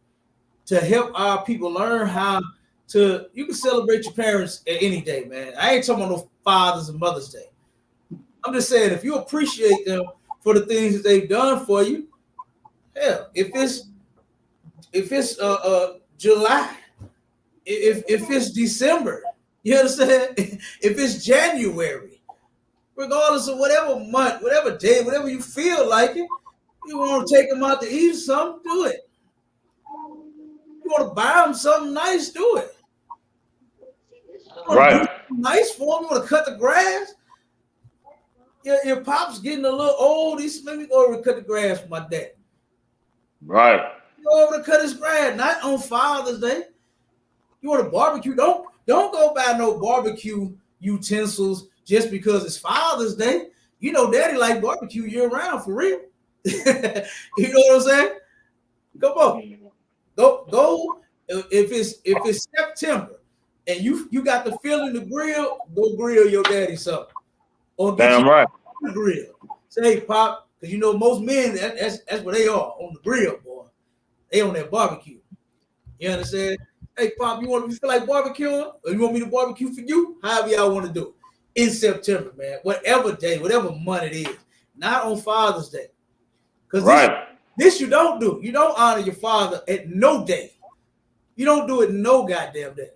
To help our people learn how to, you can celebrate your parents at any day, man. I ain't talking about no Father's and Mother's Day. I'm just saying, if you appreciate them for the things that they've done for you, hell, if it's July, if it's December, you understand? If it's January, regardless of whatever month, whatever day, whatever you feel like it, you want to take them out to eat something, do it. You want to buy them something nice, do it. Right. Nice for them. You want to cut the grass. Your pop's getting a little old. He's let me go over and cut the grass for my dad. Right. Go over to cut his grass, not on Father's Day. You want to barbecue? Don't go buy no barbecue utensils just because it's Father's Day. You know, Daddy like barbecue year round for real. You know what I'm saying? Come on, go. If it's September and you got the feeling to grill, go grill your daddy something. Or get damn right. The grill. Say, hey, Pop, because you know most men that's what they are on the grill, boy. They on that barbecue. You understand? Hey, Pop, you feel like barbecuing, or you want me to barbecue for you? However y'all want to do it. In September, man. Whatever day, whatever month it is. Not on Father's Day. Because this you don't do. You don't honor your father at no day. You don't do it no goddamn day.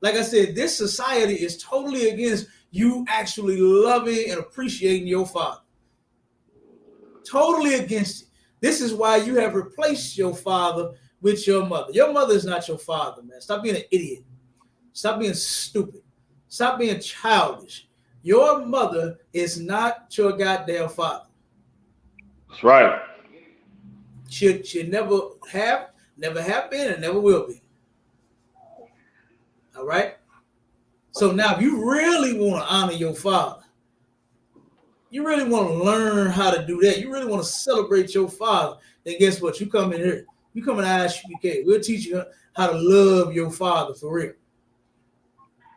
Like I said, this society is totally against you actually loving and appreciating your father. Totally against it. This is why you have replaced your father with your mother. Your mother is not your father, man. Stop being an idiot. Stop being stupid. Stop being childish. Your mother is not your goddamn father. That's right. She never have been, and never will be. All right? So now if you really want to honor your father, you really want to learn how to do that, you really want to celebrate your father, then guess what? You come in here. You come in ISUPK. We'll teach you how to love your father for real.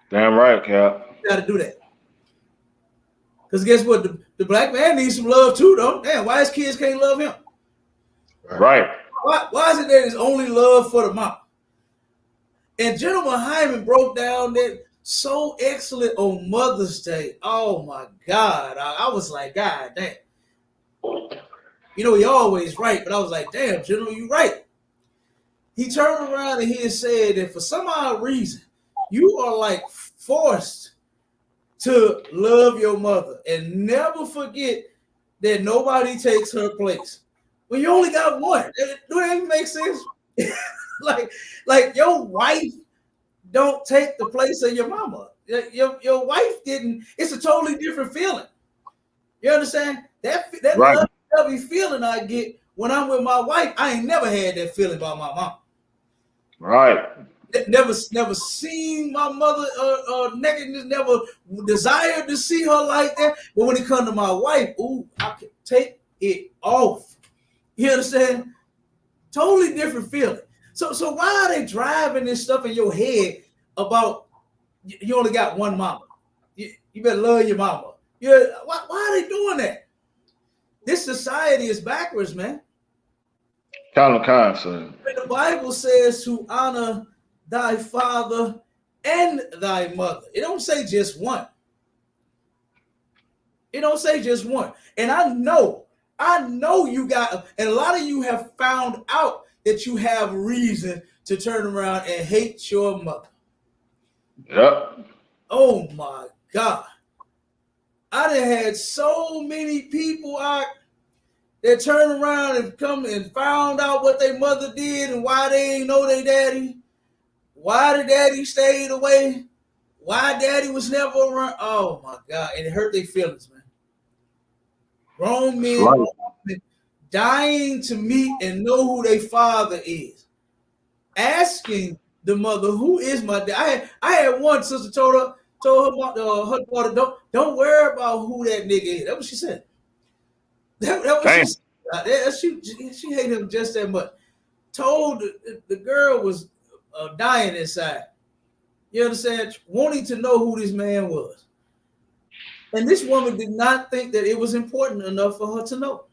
Damn right, Cap. You got to do that. Because guess what? The black man needs some love too, though. Damn, why his kids can't love him? Right. Why is it that it's only love for the mom? And Gentleman Hyman broke down that so excellent on Mother's Day. Oh my God. I was like, God damn. You know, you're always right, but I was like, damn, General, you're right. He turned around and he said that for some odd reason, you are like forced to love your mother and never forget that nobody takes her place. Well, you only got one. Do that even make sense? like your wife don't take the place of your mama. Your wife didn't. It's a totally different feeling. You understand? That right. lovey feeling I get when I'm with my wife, I ain't never had that feeling about my mom. Right. Never seen my mother nakedness, never desired to see her like that. But when it comes to my wife, ooh, I can take it off. You understand? Totally different feeling. So why are they driving this stuff in your head about you only got one mama? You better love your mama. Why are they doing that? This society is backwards, man. Son. The Bible says to honor thy father and thy mother. It don't say just one. It don't say just one. And I know you got, and a lot of you have found out that you have reason to turn around and hate your mother. Yep. Oh my God. I done had so many people out that turn around and come and found out what their mother did and why they ain't know their daddy, why the daddy stayed away, why daddy was never around. Oh my God. And it hurt their feelings, man. Grown men, right, dying to meet and know who their father is. Asking the mother, who is my dad? I had one sister told told her daughter, don't worry about who that nigga is. That's what she said. That was she hated him just that much. Told the girl was dying inside. You understand? Wanting to know who this man was. And this woman did not think that it was important enough for her to know.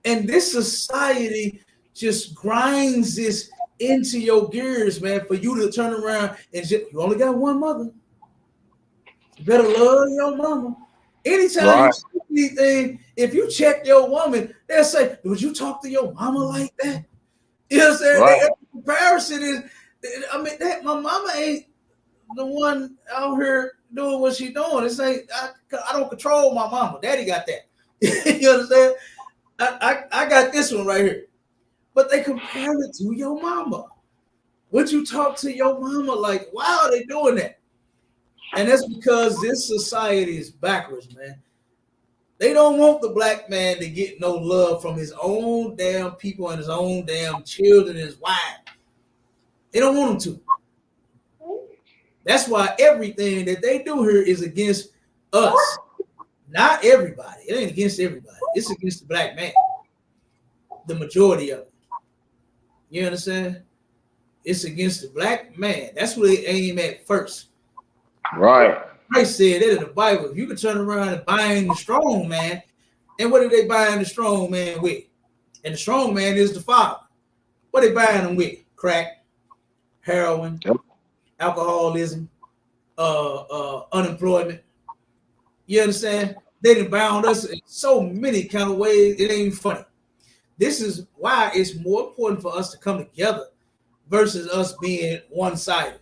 And this society just grinds this into your gears, man, for you to turn around and just, you only got one mother. You better love your mama. Anytime you see anything, if you check your woman, they'll say, would you talk to your mama like that? You know what I'm saying? Right. The comparison is, I mean, that my mama ain't the one out here doing what she doing. It's like, I don't control my mama. Daddy got that. You understand? I got this one right here. But they compare it to your mama. Would you talk to your mama like, why are they doing that? And that's because this society is backwards, man. They don't want the black man to get no love from his own damn people and his own damn children and his wife. They don't want him to. That's why everything that they do here is against us. Not everybody. It ain't against everybody. It's against the black man. The majority of it. You understand? It's against the black man. That's what they aim at first. Right. Christ said that in the Bible. You can turn around and bind the strong man. And what did they bind the strong man with? And the strong man is the father. What they bind him with? Crack, heroin, alcoholism, unemployment. You understand? They done bound us in so many kind of ways. It ain't even funny. This is why it's more important for us to come together versus us being one-sided.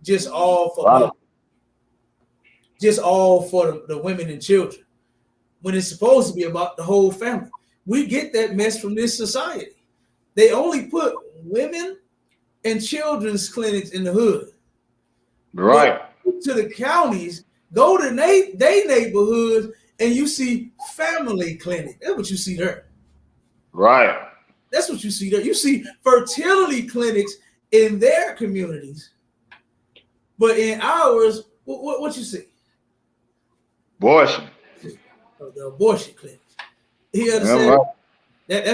Just all for money. Just all for the women and children. When it's supposed to be about the whole family. We get that mess from this society. They only put women and children's clinics in the hood. Right. Go to the counties, go to their neighborhoods, and you see family clinic. That's what you see there. Right. That's what you see there. You see fertility clinics in their communities, but in ours, what you see? Abortion. The abortion clinics. You understand? Right.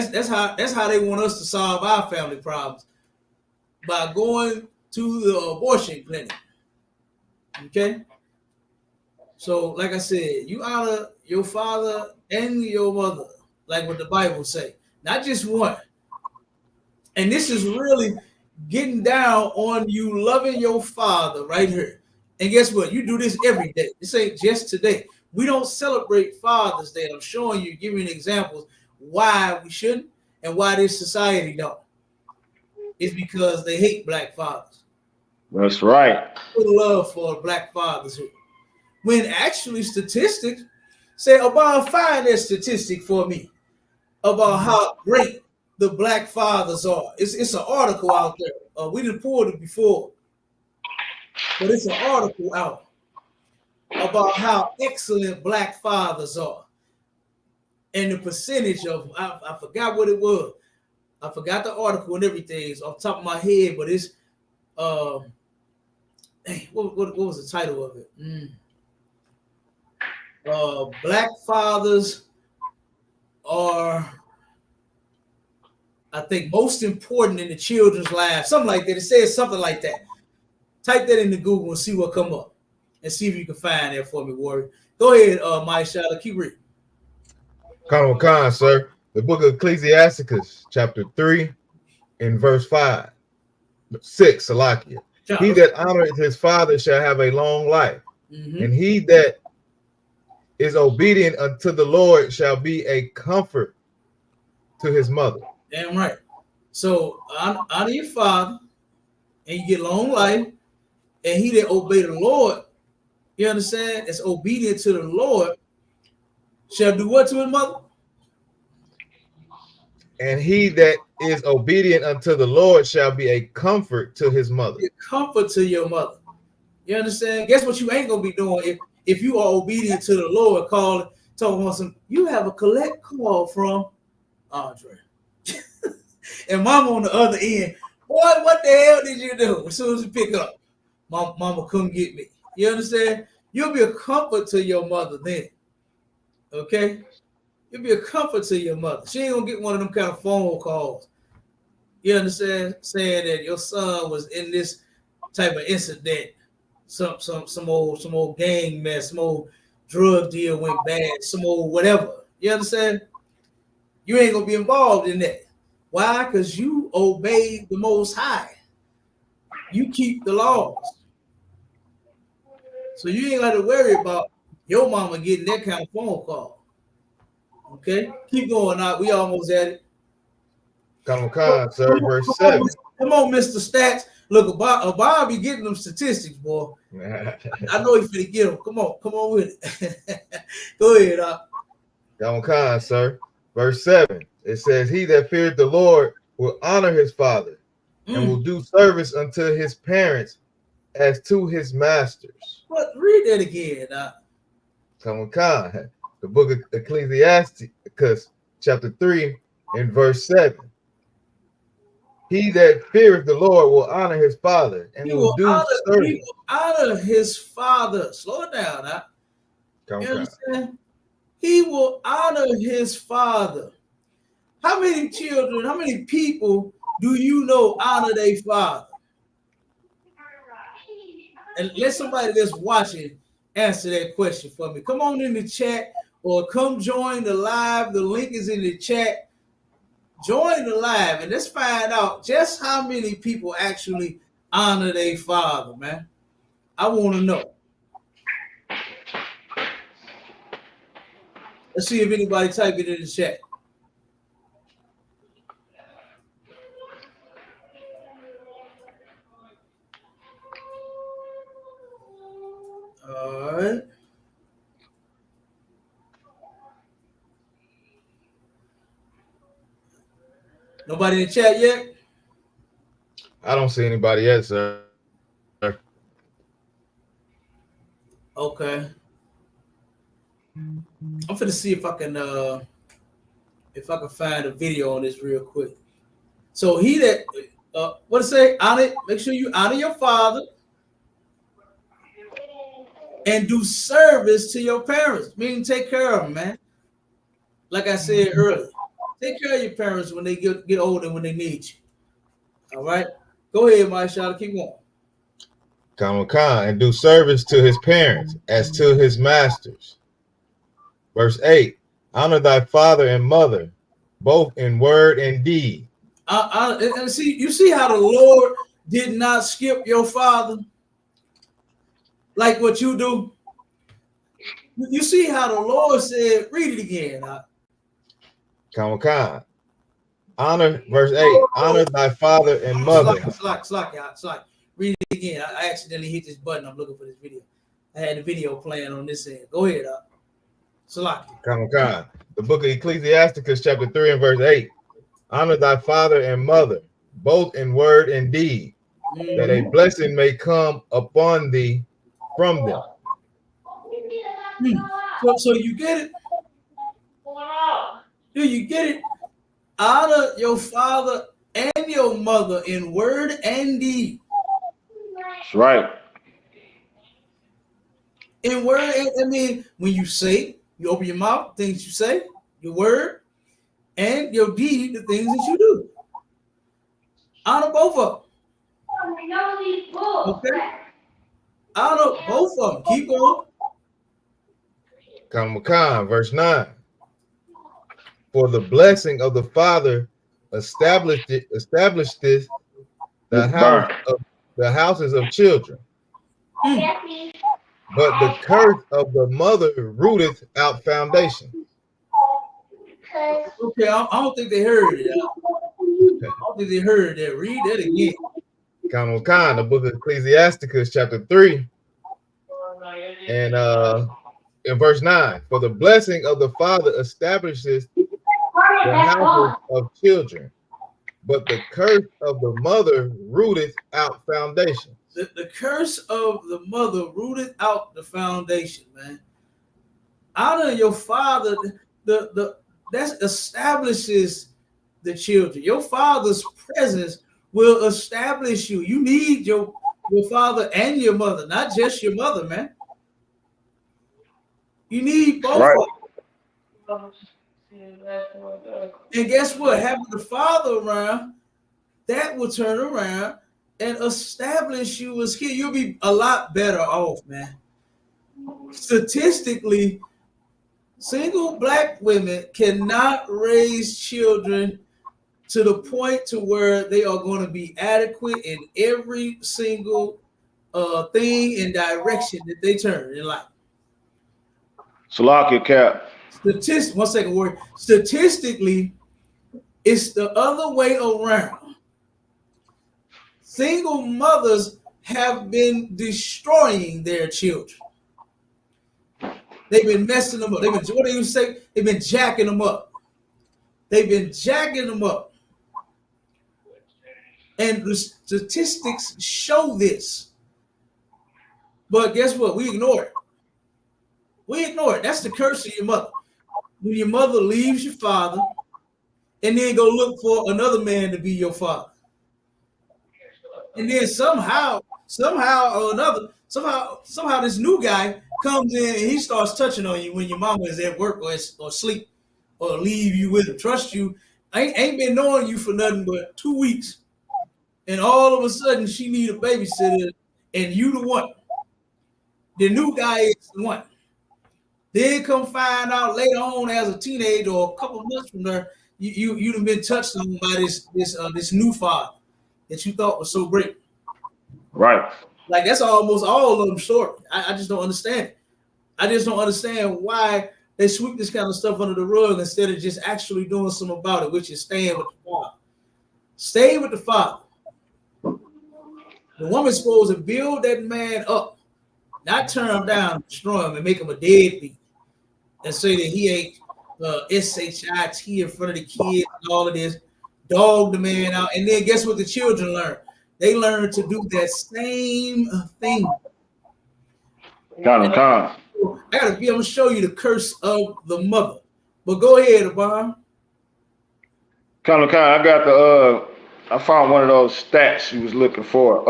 That's how they want us to solve our family problems, by going to the abortion clinic. Okay. So, like I said, you honor your father and your mother, like what the Bible say. Not just one. And this is really getting down on you loving your father right here. And guess what? You do this every day. This ain't just today. We don't celebrate Father's Day. I'm showing you, giving examples why we shouldn't and why this society don't. It's because they hate black fathers. That's right. Put love for black fathers here. When actually statistics say, about find that statistic for me about how great the black fathers are. It's an article out there. We didn't pull it before, but it's an article out about how excellent black fathers are. And the percentage of, I forgot what it was. I forgot the article and everything. It's off the top of my head, but it's, what was the title of it? Black fathers are, I think, most important in the children's lives. Something like that. It says something like that. Type that into Google and see what come up. And see if you can find that for me, Warrior. Go ahead, Mike Shadow. Keep reading. Khan, sir. The book of Ecclesiasticus, chapter 3, and verse 5. 6, Salakia. He that honoreth his father shall have a long life, and he that is obedient unto the Lord shall be a comfort to his mother. Damn right. So honor your father, and you get long life, and he that obey the Lord, you understand, is obedient to the Lord, shall do what to his mother? And he that is obedient unto the Lord shall be a comfort to his mother. A comfort to your mother. You understand? Guess what you ain't gonna be doing if you are obedient to the Lord, talking about some, you have a collect call from Andre. And mama on the other end, boy, what the hell did you do? As soon as you pick up, mama come get me. You understand? You'll be a comfort to your mother then. Okay? You'll be a comfort to your mother. She ain't gonna get one of them kind of phone calls. You understand? Saying that your son was in this type of incident, some old gang mess, some old drug deal went bad, some old whatever. You understand? You ain't gonna be involved in that. Why? Because you obey the Most High. You keep the laws. So you ain't got to worry about your mama getting that kind of phone call. Okay? Keep going out. We almost at it. Come on, sir. Verse 7. Come on, Mr. Stats. Look, Bob be getting them statistics, boy. I know he's finna get them. Come on with it. Go ahead, Come on, sir. Verse 7. It says, he that feared the Lord will honor his father and will do service unto his parents as to his masters. What? Read that again. Come on. The book of Ecclesiasticus, chapter 3, and verse 7. He that feareth the Lord will honor his father and will do service. He will honor his father. Slow it down. Come you understand? He will honor his father. How many children, how many people do you know honor their father? And let somebody that's watching answer that question for me. Come on in the chat or come join the live. The link is in the chat. Join the live and let's find out just how many people actually honor their father, man. I want to know. Let's see if anybody type it in the chat. All right. Nobody in the chat yet? I don't see anybody yet, sir. Okay. I'm finna see if I can find a video on this real quick. So he that what to say? Honor it. Make sure you honor your father and do service to your parents. Meaning take care of them, man. Like I said earlier, take care of your parents when they get older, when they need you. All right. Go ahead, my shot. Keep going. Come on, and do service to his parents as to his masters. Verse 8. Honor thy father and mother, both in word and deed. And see, you see how the Lord did not skip your father like what you do. You see how the Lord said, read it again. Come on. Honor, verse 8. Honor thy father and mother. Slack. Read it again. I accidentally hit this button. I'm looking for this video. I had the video playing on this end. Go ahead, Slack. Come on. The book of Ecclesiasticus, chapter 3, and verse 8. Honor thy father and mother, both in word and deed, that a blessing may come upon thee from them. So you get it? Do you get it? Honor your father and your mother in word and deed. That's right. In word, I mean, when you say, you open your mouth, things you say, your word, and your deed, the things that you do. Honor both of them. Okay? Honor both of them. Keep going. Come on, verse 9. For the blessing of the father established this the houses of children. But the curse of the mother rooteth out foundation. Okay, I don't think they heard it. I don't think they heard that. Read that again. Come on, the book of Ecclesiasticus, chapter 3, and in verse 9. For the blessing of the father establishes the houses of children, but the curse of the mother rooteth out foundation. The curse of the mother rooted out the foundation, man. Honor your father. That establishes the children. Your father's presence will establish you. You need your your father and your mother, not just your mother, man. You need both of them. And guess what? Having the father around, that will turn around and establish you as kid. You'll be a lot better off, man. Statistically, single black women cannot raise children to the point to where they are going to be adequate in every single thing and direction that they turn in life. Salakia Cap. One second word. Statistically, it's the other way around. Single mothers have been destroying their children. They've been messing them up. What do you say? They've been jacking them up. They've been jacking them up. And the statistics show this. But guess what? We ignore it. We ignore it. That's the curse of your mother. When your mother leaves your father and then go look for another man to be your father. And then somehow or another, somehow this new guy comes in and he starts touching on you when your mama is at work or sleep or leave you with him. Trust you. Ain't been knowing you for nothing but 2 weeks. And all of a sudden she need a babysitter and you the one. The new guy is the one. Then come find out later on as a teenager or a couple months from there, you done been touched on by this new father that you thought was so great. Right. Like that's almost all of them short. I just don't understand it. I just don't understand why they sweep this kind of stuff under the rug instead of just actually doing something about it, which is staying with the father. Stay with the father. The woman's supposed to build that man up, not turn him down, destroy him, and make him a deadbeat, and say that he ain't SHIT in front of the kids and all of this, dog the man out. And then guess what the children learn? They learn to do that same thing. I'm gonna show you the curse of the mother. But go ahead, Abba. I found one of those stats you was looking for.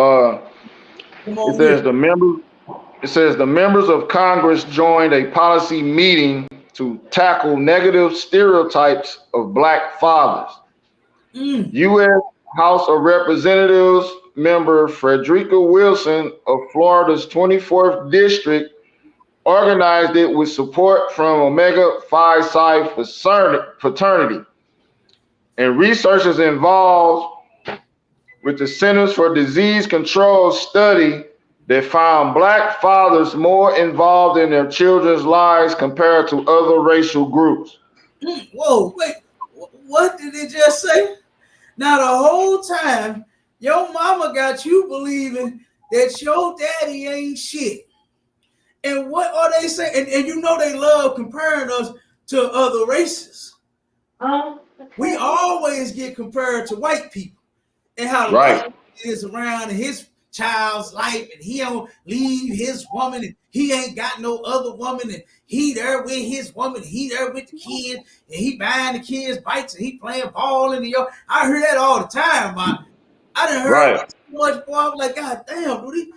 It says the members of Congress joined a policy meeting to tackle negative stereotypes of black fathers. U.S. House of Representatives member Frederica Wilson of Florida's 24th District organized it with support from Omega Phi Psi fraternity and researchers involved with the Centers for Disease Control study that found black fathers more involved in their children's lives compared to other racial groups. Whoa, wait, what did it just say? Now the whole time, your mama got you believing that your daddy ain't shit. And what are they saying? And you know they love comparing us to other races. We always get compared to white people and how right is around his child's life and he don't leave his woman and he ain't got no other woman and he there with his woman, he there with the kid and he buying the kids bikes and he playing ball in the yard. I hear that all the time, man. I done heard it so much, boy. I'm like, God damn, dude.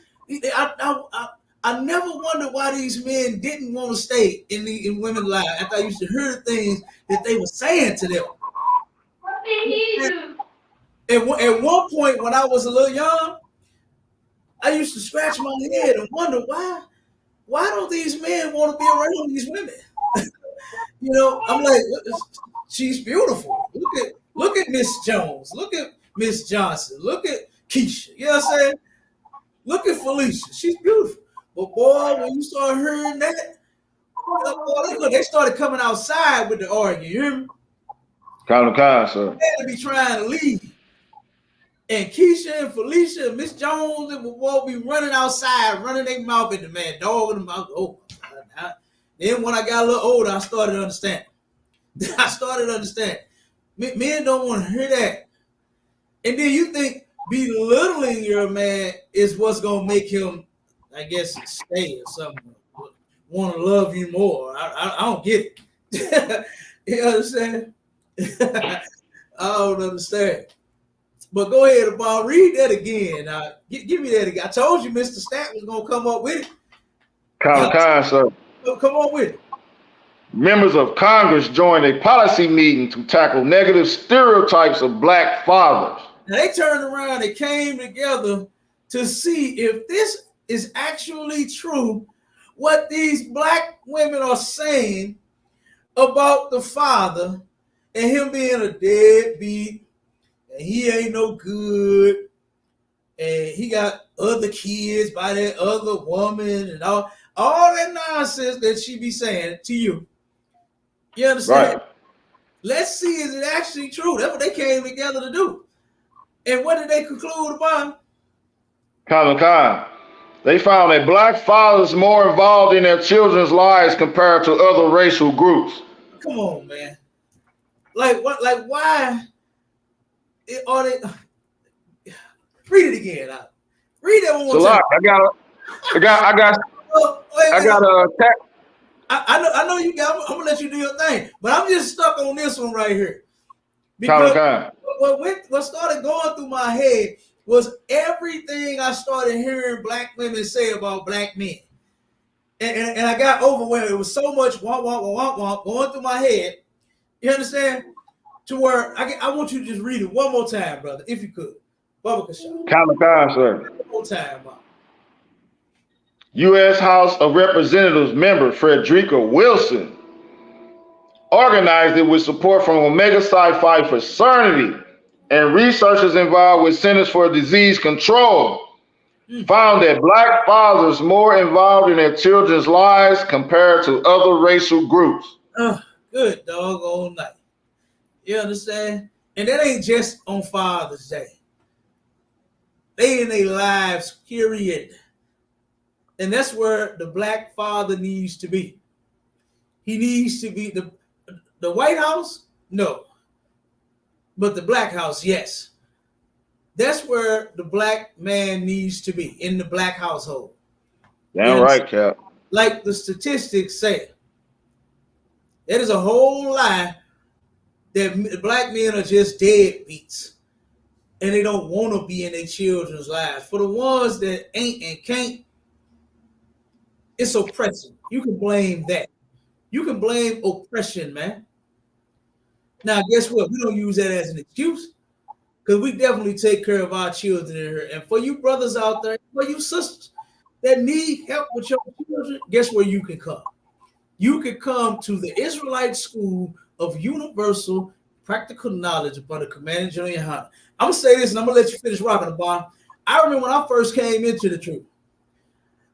I never wondered why these men didn't want to stay in women's lives after I used to hear the things that they were saying to them. At one point when I was a little young, I used to scratch my head and wonder why don't these men want to be around these women? You know, I'm like, she's beautiful. Look at Miss Jones. Look at Miss Johnson. Look at Keisha. You know what I'm saying? Look at Felicia. She's beautiful. But boy, when you start hearing that, boy, they started coming outside with the argument. You hear me? Sir. They be trying to leave. And Keisha and Felicia and Miss Jones and will be running outside, running their mouth at the man, dog in the mouth. Oh, then when I got a little older, I started to understand. Men don't want to hear that. And then you think belittling your man is what's going to make him, I guess, stay or something. Want to love you more. I don't get it. You understand? I don't understand. But go ahead, Bob. Read that again. Give me that again. I told you Mr. Stat was gonna come up with it. Sir. Come on with it. Members of Congress joined a policy meeting to tackle negative stereotypes of black fathers. Now they turned around and came together to see if this is actually true, what these black women are saying about the father and him being a deadbeat, and he ain't no good, and he got other kids by that other woman, and all that nonsense that she be saying to you. You understand? Right. Let's see, is it actually true? That's what they came together to do. And what did they conclude upon? They found that black fathers more involved in their children's lives compared to other racial groups. Come on, man. Like what? Like why are they? Read it again. Read that one more time. I know you got. I'm gonna let you do your thing, but I'm just stuck on this one right here. Because what started going through my head was everything I started hearing black women say about black men, and I got overwhelmed. It was so much womp going through my head. You understand? To where I want you to just read it one more time, brother, if you could. Bubba Kashaw. Sir. One more time, Bob. U.S. House of Representatives member Frederica Wilson organized it with support from Omega Psi Phi Fraternity and researchers involved with Centers for Disease Control found that black fathers more involved in their children's lives compared to other racial groups. Good doggone night. You understand? And that ain't just on Father's Day. They in their lives, period. And that's where the black father needs to be. He needs to be the White House, no. But the black house, yes. That's where the black man needs to be, in the black household. Damn right, Cap. Like the statistics say, that is a whole lie that black men are just deadbeats and they don't want to be in their children's lives. For the ones that ain't and can't, it's oppression. You can blame that. You can blame oppression, man. Now, guess what? We don't use that as an excuse because we definitely take care of our children in here. And for you brothers out there, for you sisters that need help with your children, guess where you can come? You can come to the Israelite School of Universal Practical Knowledge upon the command of General YAHANNA. I'm going to say this and I'm going to let you finish rocking the bomb. I remember when I first came into the truth.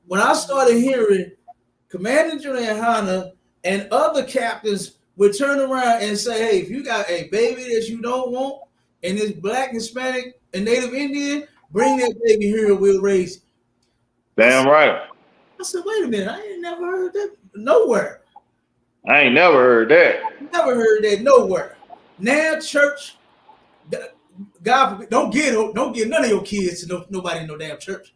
When I started hearing Commander General YAHANNA and other captains would turn around and say, hey, if you got a baby that you don't want and it's black, Hispanic, and Native Indian, bring that baby here and we'll raise it. Damn right. I said, wait a minute, I ain't never heard that nowhere. I ain't never heard that. Never heard that nowhere. Now, church, God forbid, don't get none of your kids to nobody in no damn church.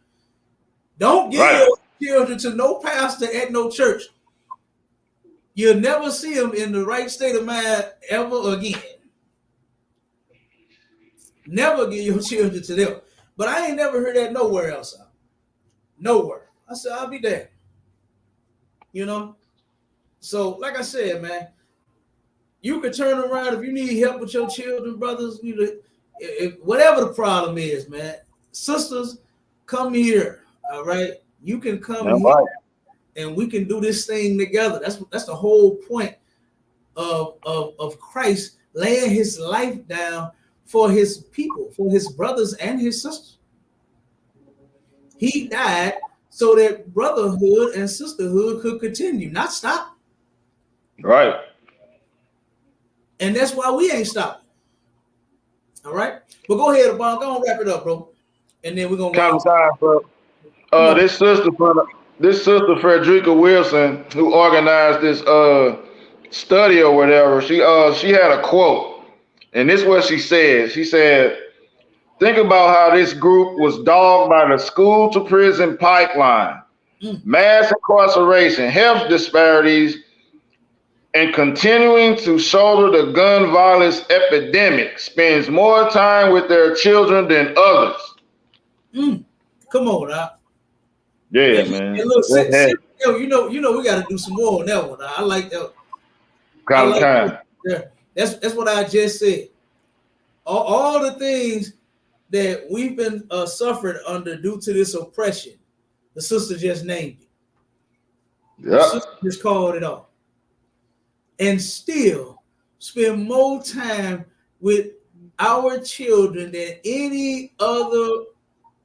Don't give your children to no pastor at no church. You'll never see them in the right state of mind ever again. Never give your children to them. But I ain't never heard that nowhere else. Nowhere. I said, I'll be there. You know? So, like I said, man, you can turn around if you need help with your children, brothers. If whatever the problem is, man, sisters, come here. All right, you can come here, and we can do this thing together. That's the whole point of Christ laying his life down for his people, for his brothers and his sisters. He died so that brotherhood and sisterhood could continue, not stop. Right. And that's why we ain't stopping. All right. But go ahead, Obama. Go on, wrap it up, bro. And then we're gonna This sister Frederica Wilson, who organized this study or whatever, she had a quote, and this is what she said. She said, think about how this group was dogged by the school to prison pipeline, mass incarceration, health disparities, and continuing to shoulder the gun violence epidemic spends more time with their children than others. Come on, Doc. Yeah, man. And look, you know, we got to do some more on that one. I like that. Yeah, that's what I just said. All the things that we've been suffering under due to this oppression, the sister just named it. Yeah. The sister just called it off. And still spend more time with our children than any other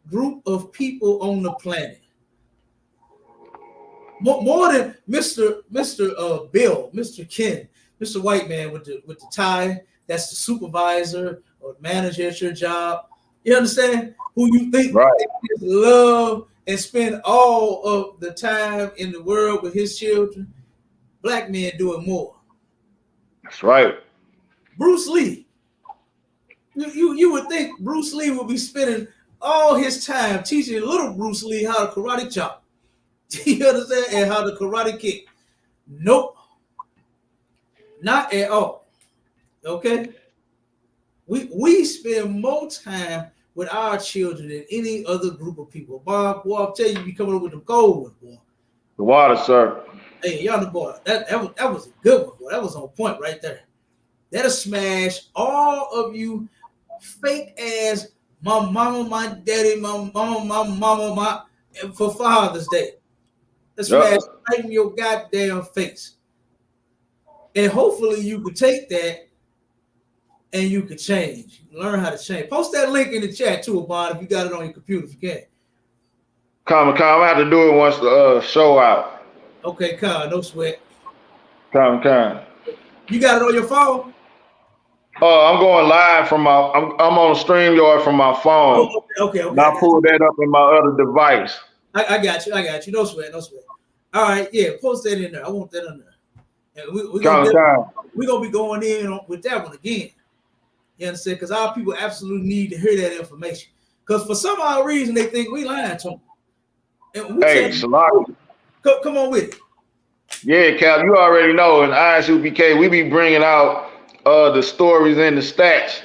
group of people on the planet. More than Mr. Bill, Mr. Ken, Mr. White Man with the tie. That's the supervisor or manager at your job. You understand? Who you think love and spend all of the time in the world with his children? Black men doing more. That's right. Bruce Lee. You would think Bruce Lee would be spending all his time teaching little Bruce Lee how to karate chop. You understand? And how to karate kick. Nope. Not at all. Okay? We spend more time with our children than any other group of people. Bob, boy, I'll tell you, be coming up with the cold ones, boy. The water, sir. Hey, y'all the boy. That was a good one, boy. That was on point right there. That'll smash all of you fake ass my mama, my daddy, my mama, for Father's Day. Let's smash right in your goddamn face. And hopefully you could take that and you could change. Learn how to change. Post that link in the chat too, Bob, if you got it on your computer, if you can. Come, I have to do it once the show out. Okay, no sweat. Come. You got it on your phone? I'm going live from I'm on StreamYard from my phone. Oh, okay. And I pulled that up in my other device. I got you. No sweat. All right, yeah, post that in there. I want that in there. And we're gonna be going in with that one again. You understand? Because our people absolutely need to hear that information. Because for some odd reason they think we lying to them. And hey, Shalaki. Come on with it. Yeah, Cap, you already know in ISUPK we be bringing out the stories and the stats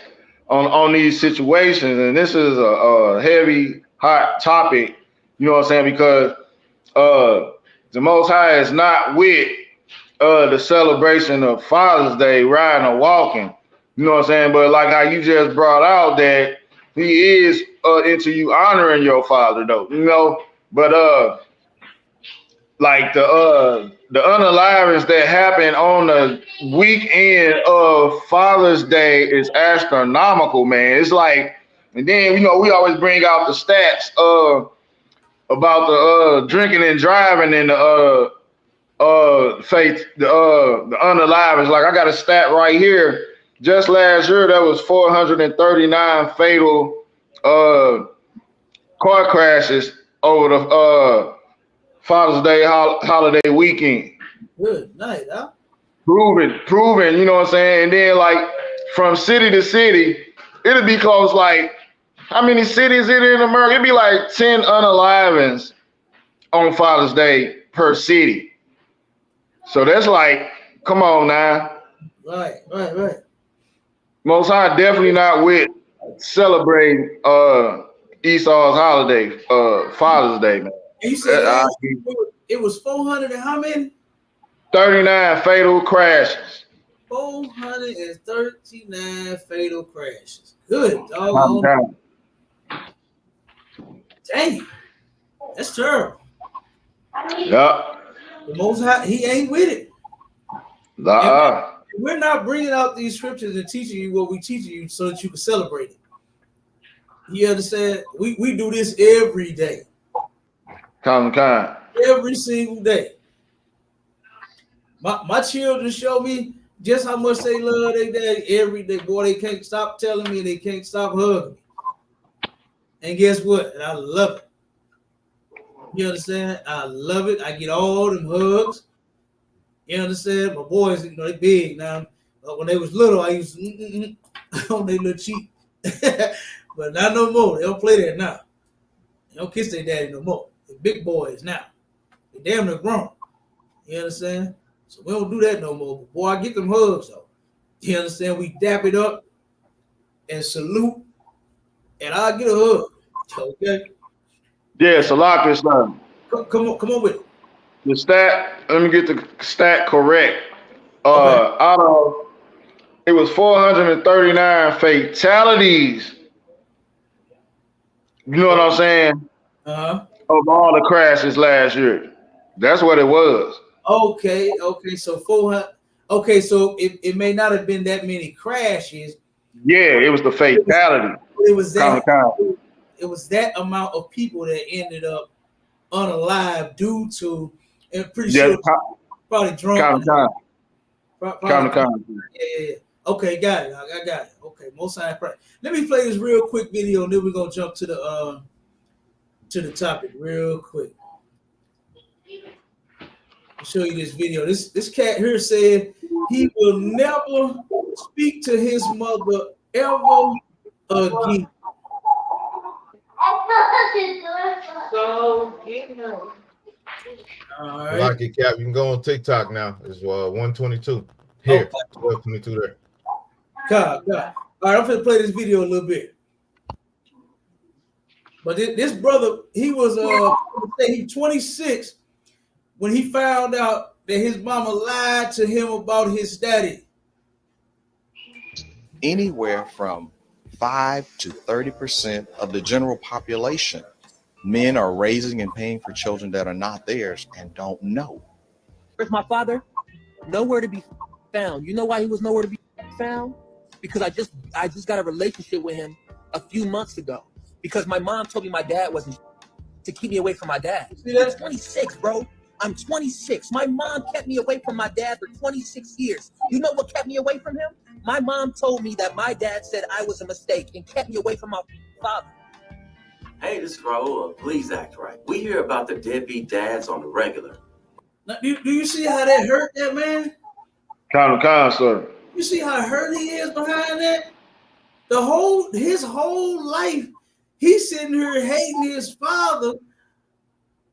on these situations, and this is a heavy, hot topic. You know what I'm saying? Because the Most High is not with the celebration of Father's Day, riding or walking. You know what I'm saying? But like how you just brought out that he is into you honoring your father, though. You know, but like the unalivings that happen on the weekend of Father's Day is astronomical, man. It's like, and then we always bring out the stats about the drinking and driving and the unalivings. Like I got a stat right here. Just last year, there was 439 fatal car crashes over the Father's Day holiday weekend. Good night, huh? Proven, you know what I'm saying? And then like from city to city, it'll be close. Like how many cities it in America? It'd be like 10 unalivings on Father's Day per city. So that's like, come on now. Right. Most High definitely not with celebrating Esau's holiday, Father's Day, man. And you said it was 400 and how many? 39 fatal crashes. 439 fatal crashes. Good dog. Dang. That's terrible. Yeah. The Most High, he ain't with it. We're not bringing out these scriptures and teaching you what we teaching you so that you can celebrate it. You understand? We do this every day. Every single day. My children show me just how much they love their dad every day. Boy, they can't stop telling me, they can't stop hugging me. And guess what? And I love it. You understand? I love it. I get all them hugs. You understand? My boys, they big now. But when they was little, I used to on their little cheek. But not no more. They don't play that now. They don't kiss their daddy no more. They're big boys now. They're damn near grown. You understand? So we don't do that no more. But boy, I get them hugs though. You understand? We dap it up and salute, and I get a hug. Okay. Yeah, Salaka, son. Come on with it. The stat. Let me get the stat correct. Okay. Out of it was 439 fatalities. You know what I'm saying? Of all the crashes last year. That's what it was. Okay. So 400. Okay, so it may not have been that many crashes. Yeah, it was the fatality. It was that. It was that amount of people that ended up unalive due to, and pretty sure probably drunk. Yeah. Okay, got it. I got it. Okay, most sign. Let me play this real quick video, and then we're gonna jump to the topic real quick. I'll show you this video. This cat here said he will never speak to his mother ever again. So get him. All right. Lock it, Cap. You can go on TikTok now. It's 122 here, 1222 there. God. All right, I'm gonna play this video a little bit. But this brother, he was he's 26 when he found out that his mama lied to him about his daddy. Anywhere from 5 to 30% of the general population, men are raising and paying for children that are not theirs and don't know. Where's my father? Nowhere to be found. You know why he was nowhere to be found? Because I just got a relationship with him a few months ago. Because my mom told me my dad wasn't to keep me away from my dad. I'm 26, bro. I'm 26. My mom kept me away from my dad for 26 years. You know what kept me away from him? My mom told me that my dad said I was a mistake and kept me away from my father. Hey, this is Raul. Please act right. We hear about the deadbeat dads on the regular. Now, do you see how that hurt that man? Sir. You see how hurt he is behind that? His whole life, he's sitting here hating his father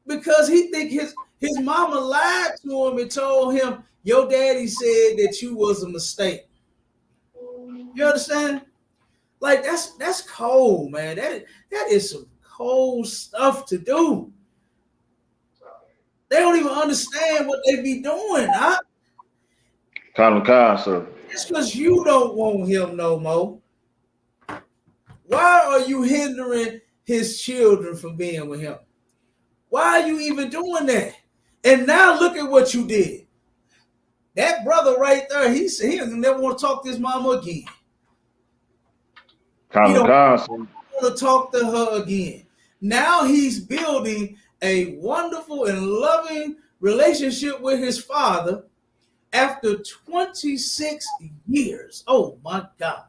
because he think his mama lied to him and told him, your daddy said that you was a mistake. You understand? Like that's cold, man. That is some cold stuff to do. They don't even understand what they be doing, huh? Sir. It's because you don't want him no more. Why are you hindering his children from being with him? Why are you even doing that? And now look at what you did. That brother right there, he never want to talk to his mama again. He don't want to talk to her again. Now he's building a wonderful and loving relationship with his father after 26 years. Oh my God.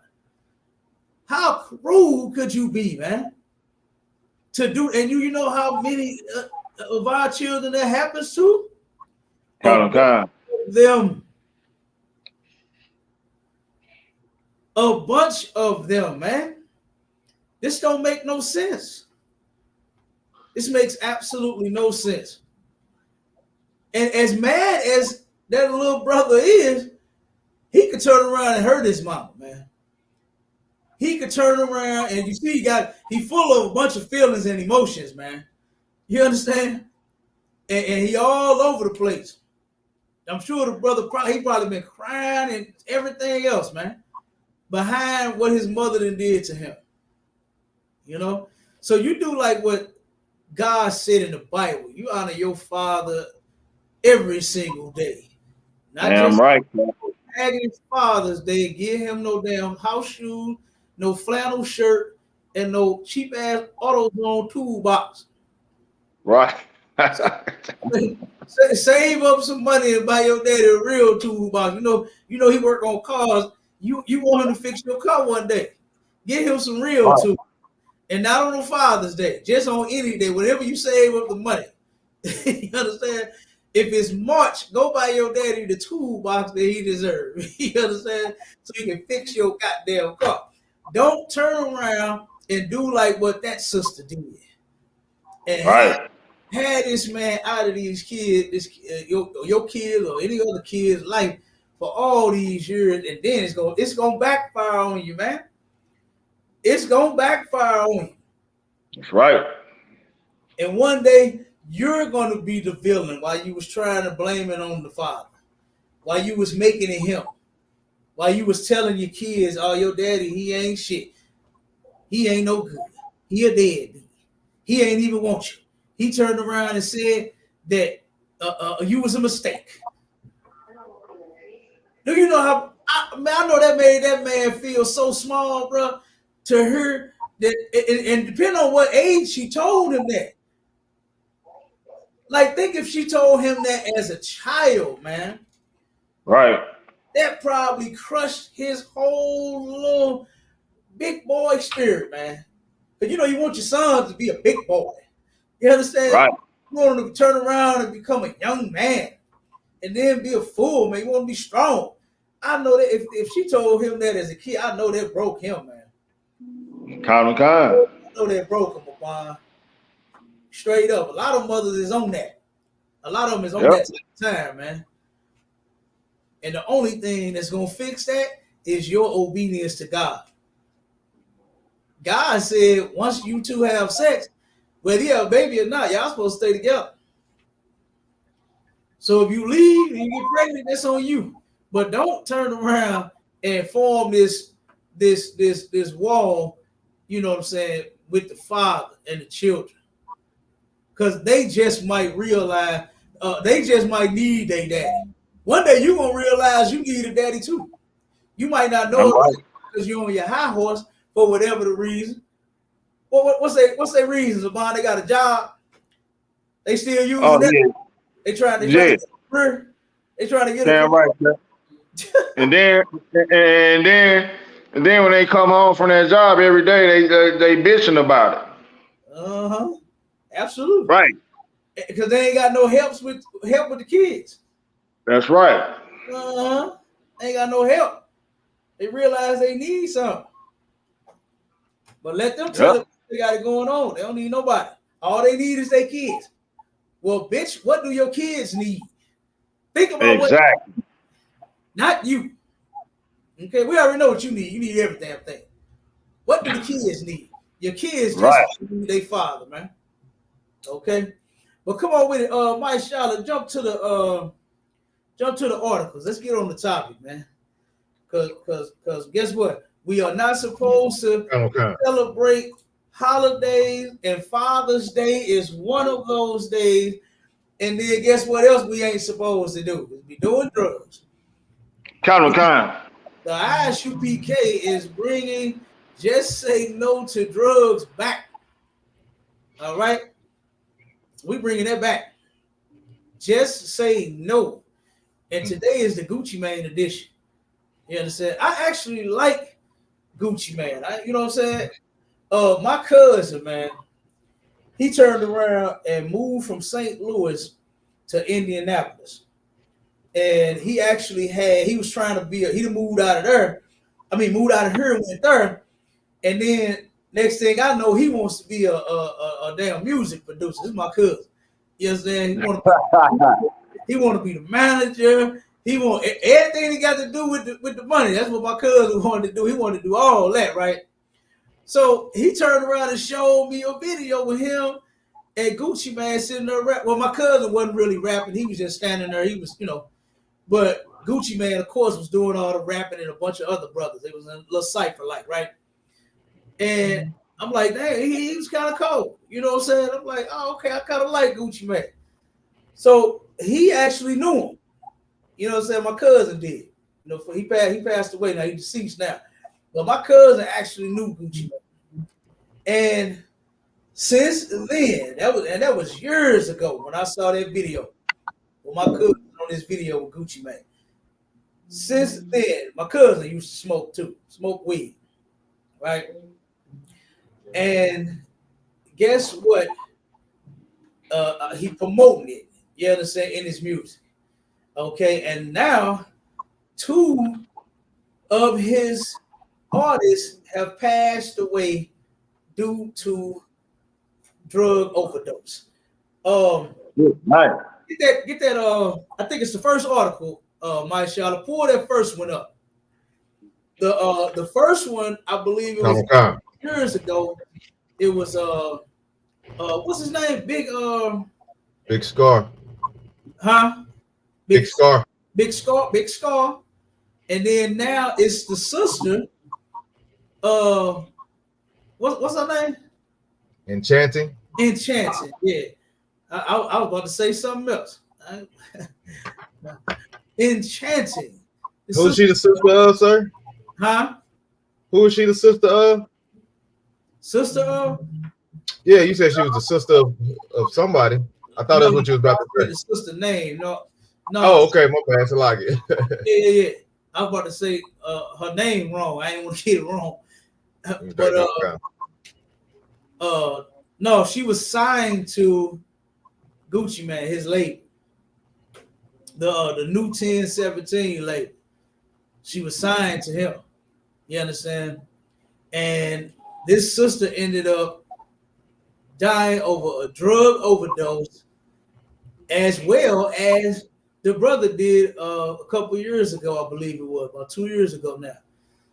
How cruel could you be, man? To do, and you know how many of our children that happens to? Them. A bunch of them, man. This don't make no sense. This makes absolutely no sense. And as mad as that little brother is, he could turn around and hurt his mama, man. He could turn around and you see he full of a bunch of feelings and emotions, man. You understand? And he all over the place. I'm sure the brother probably been crying and everything else, man, behind what his mother did to him. You know? So you do like what God said in the Bible. You honor your father every single day. Not just right. His Father's Day, give him no damn house shoes, no flannel shirt, and no cheap ass AutoZone toolbox. Right. Save up some money and buy your daddy a real toolbox. You know he work on cars. You want him to fix your car one day. Get him some real tools. And not on Father's Day, just on any day, whenever you save up the money. You understand? If it's March, go buy your daddy the toolbox that he deserves. You understand? So he can fix your goddamn car. Don't turn around and do like what that sister did. And had this man out of these kids, your kids or any other kid's life for all these years, and then it's gonna backfire on you, man. It's gonna backfire on you. That's right. And one day you're gonna be the villain while you was trying to blame it on the father, while you was making it him, while you was telling your kids, "Oh, your daddy, he ain't shit. He ain't no good. He a deadbeat. He ain't even want you." He turned around and said that you was a mistake. Do you know how? I know that made that man feel so small, bro. To her, that and depending on what age she told him that. Like, think if she told him that as a child, man. Right. That probably crushed his whole little big boy spirit, man. Because you want your son to be a big boy. You understand? Right. You want him to turn around and become a young man and then be a fool, man. You want him to be strong. I know that if she told him that as a kid, I know that broke him, man. Kind. I know that broke him, Juan. Straight up. A lot of mothers is on that. A lot of them is on that time, man. And the only thing that's going to fix that is your obedience to God. God said once you two have sex, whether you have a baby or not, y'all supposed to stay together. So if you leave and you get pregnant, that's on you. But don't turn around and form this wall, you know what I'm saying, with the father and the children. Because they just might realize, they just might need their daddy. One day you're going to realize you need a daddy too. You might not know it because you're on your high horse for whatever the reason. Well, what's their reasons? About they got a job, they still using that. Yeah. They trying to get a career. They trying to get a career. Right. and then when they come home from that job every day, they bitching about it. Absolutely. Right. Because they ain't got no help with the kids. That's right. Ain't got no help. They realize they need something. But let them tell them they got it going on. They don't need nobody. All they need is their kids. Well, bitch, what do your kids need? Think about what. Not you. Okay, we already know what you need. You need every damn thing. What do the kids need? Your kids just need their father, man. Okay, but come on with it, Mike Charlotte. Jump to the articles. Let's get on the topic, man. Cause guess what? We are not supposed to celebrate holidays, and Father's Day is one of those days. And then guess what else we ain't supposed to do? Is be doing drugs. The ISUPK is bringing Just Say No to Drugs back. All right, we bringing that back. Just Say No, and today is the Gucci Mane edition. You understand? I actually like Gucci Mane. You know what I'm saying? My cousin, man, he turned around and moved from St. Louis to Indianapolis. And he actually he was trying to he moved out of there. I mean, moved out of here and went there. And then next thing I know, he wants to be a damn music producer. This is my cousin. You understand? He want to be the manager. He want everything he got to do with the money. That's what my cousin wanted to do. He wanted to do all that, right? So he turned around and showed me a video with him and Gucci Mane sitting there rapping. Well, my cousin wasn't really rapping. He was just standing there. He was, but Gucci Mane, of course, was doing all the rapping and a bunch of other brothers. It was a little cipher, like, right? And I'm like, dang, he was kind of cold. You know what I'm saying? I'm like, oh, okay, I kind of like Gucci Mane. So he actually knew him. You know what I'm saying? My cousin did. He passed away now. He's deceased now. But my cousin actually knew Gucci Mane. And since then, that was years ago when I saw that video. Well, my cousin on this video with Gucci Mane. Since then, my cousin used to smoke too. Smoke weed. Right? And guess what? He promoting it. You understand? In his music. Okay, and now 2 of his artists have passed away due to drug overdose. Nice. Get that. I think it's the first article. Maisha, pull that first one up. The first one, I believe it was years ago. It was what's his name? Big Scar. Huh? Big Scar. Big Scar. And then now it's the sister. What's her name? Enchanting. Yeah. I was about to say something else. Enchanting. Who is she the sister of, sir? Huh? Who is she the sister of? Sister of? Yeah, you said she was the sister of somebody. I thought that's what you was about to say. The sister name, no. Oh, okay, my bad. I like it. Yeah. I was about to say her name wrong. I didn't want to get it wrong. But no, she was signed to Gucci Mane, his label. The new 1017 label. She was signed to him. You understand? And this sister ended up dying over a drug overdose, as well as the brother did a couple years ago, I believe it was, about 2 years ago now.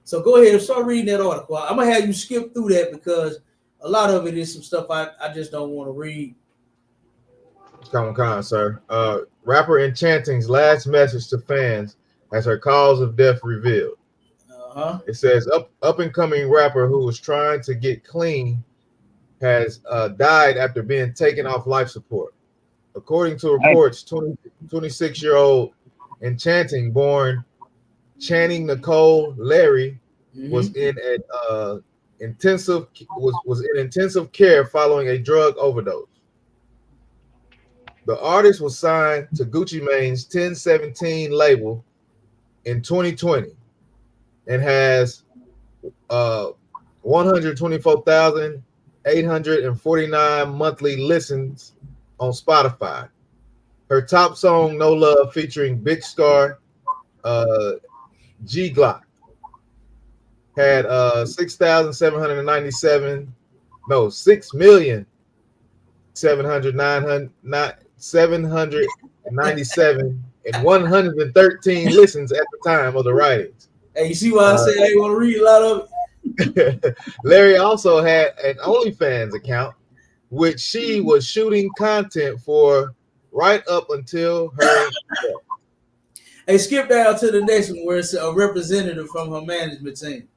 So go ahead and start reading that article. I'm going to have you skip through that because a lot of it is some stuff I just don't want to read. Come on, sir. Rapper Enchanting's last message to fans has her cause of death revealed. It says up and coming rapper who was trying to get clean has died after being taken off life support. According to reports, 26-year-old Enchanting, born Channing Nicole Larry, was in intensive care following a drug overdose. The artist was signed to Gucci Mane's 1017 label in 2020 and has 124,849 monthly listens on Spotify. Her top song, No Love, featuring Big Scar, G Glock, had 6,797, no, 6,797 and 113 listens at the time of the writings. Hey, you see why I say I ain't want to read a lot of it? Larry also had an OnlyFans account, which she was shooting content for right up until her death. Hey, skip down to the next one where it's a representative from her management team.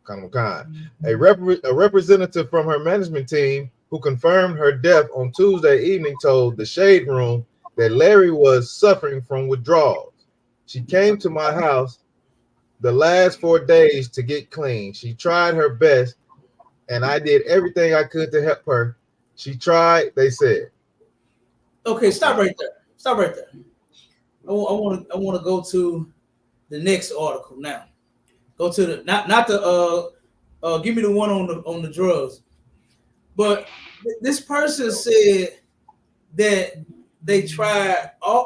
A representative from her management team who confirmed her death on Tuesday evening told the Shade Room that Larry was suffering from withdrawals. She came to my house the last 4 days to get clean. She tried her best, and I did everything I could to help her. She tried, they said. Okay, stop right there. I want to go to the next article now. Go to the not the give me the one on the drugs. But this person said that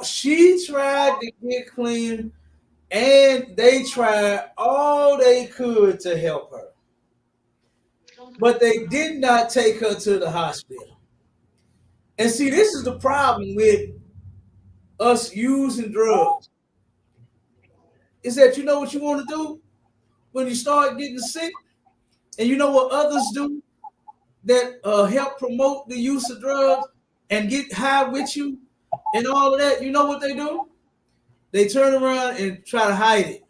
she tried to get clean and they tried all they could to help her. But they did not take her to the hospital. And see, this is the problem with us using drugs. Is that you know what you want to do when you start getting sick? And you know what others do that help promote the use of drugs and get high with you and all of that? You know what they do? They turn around and try to hide it.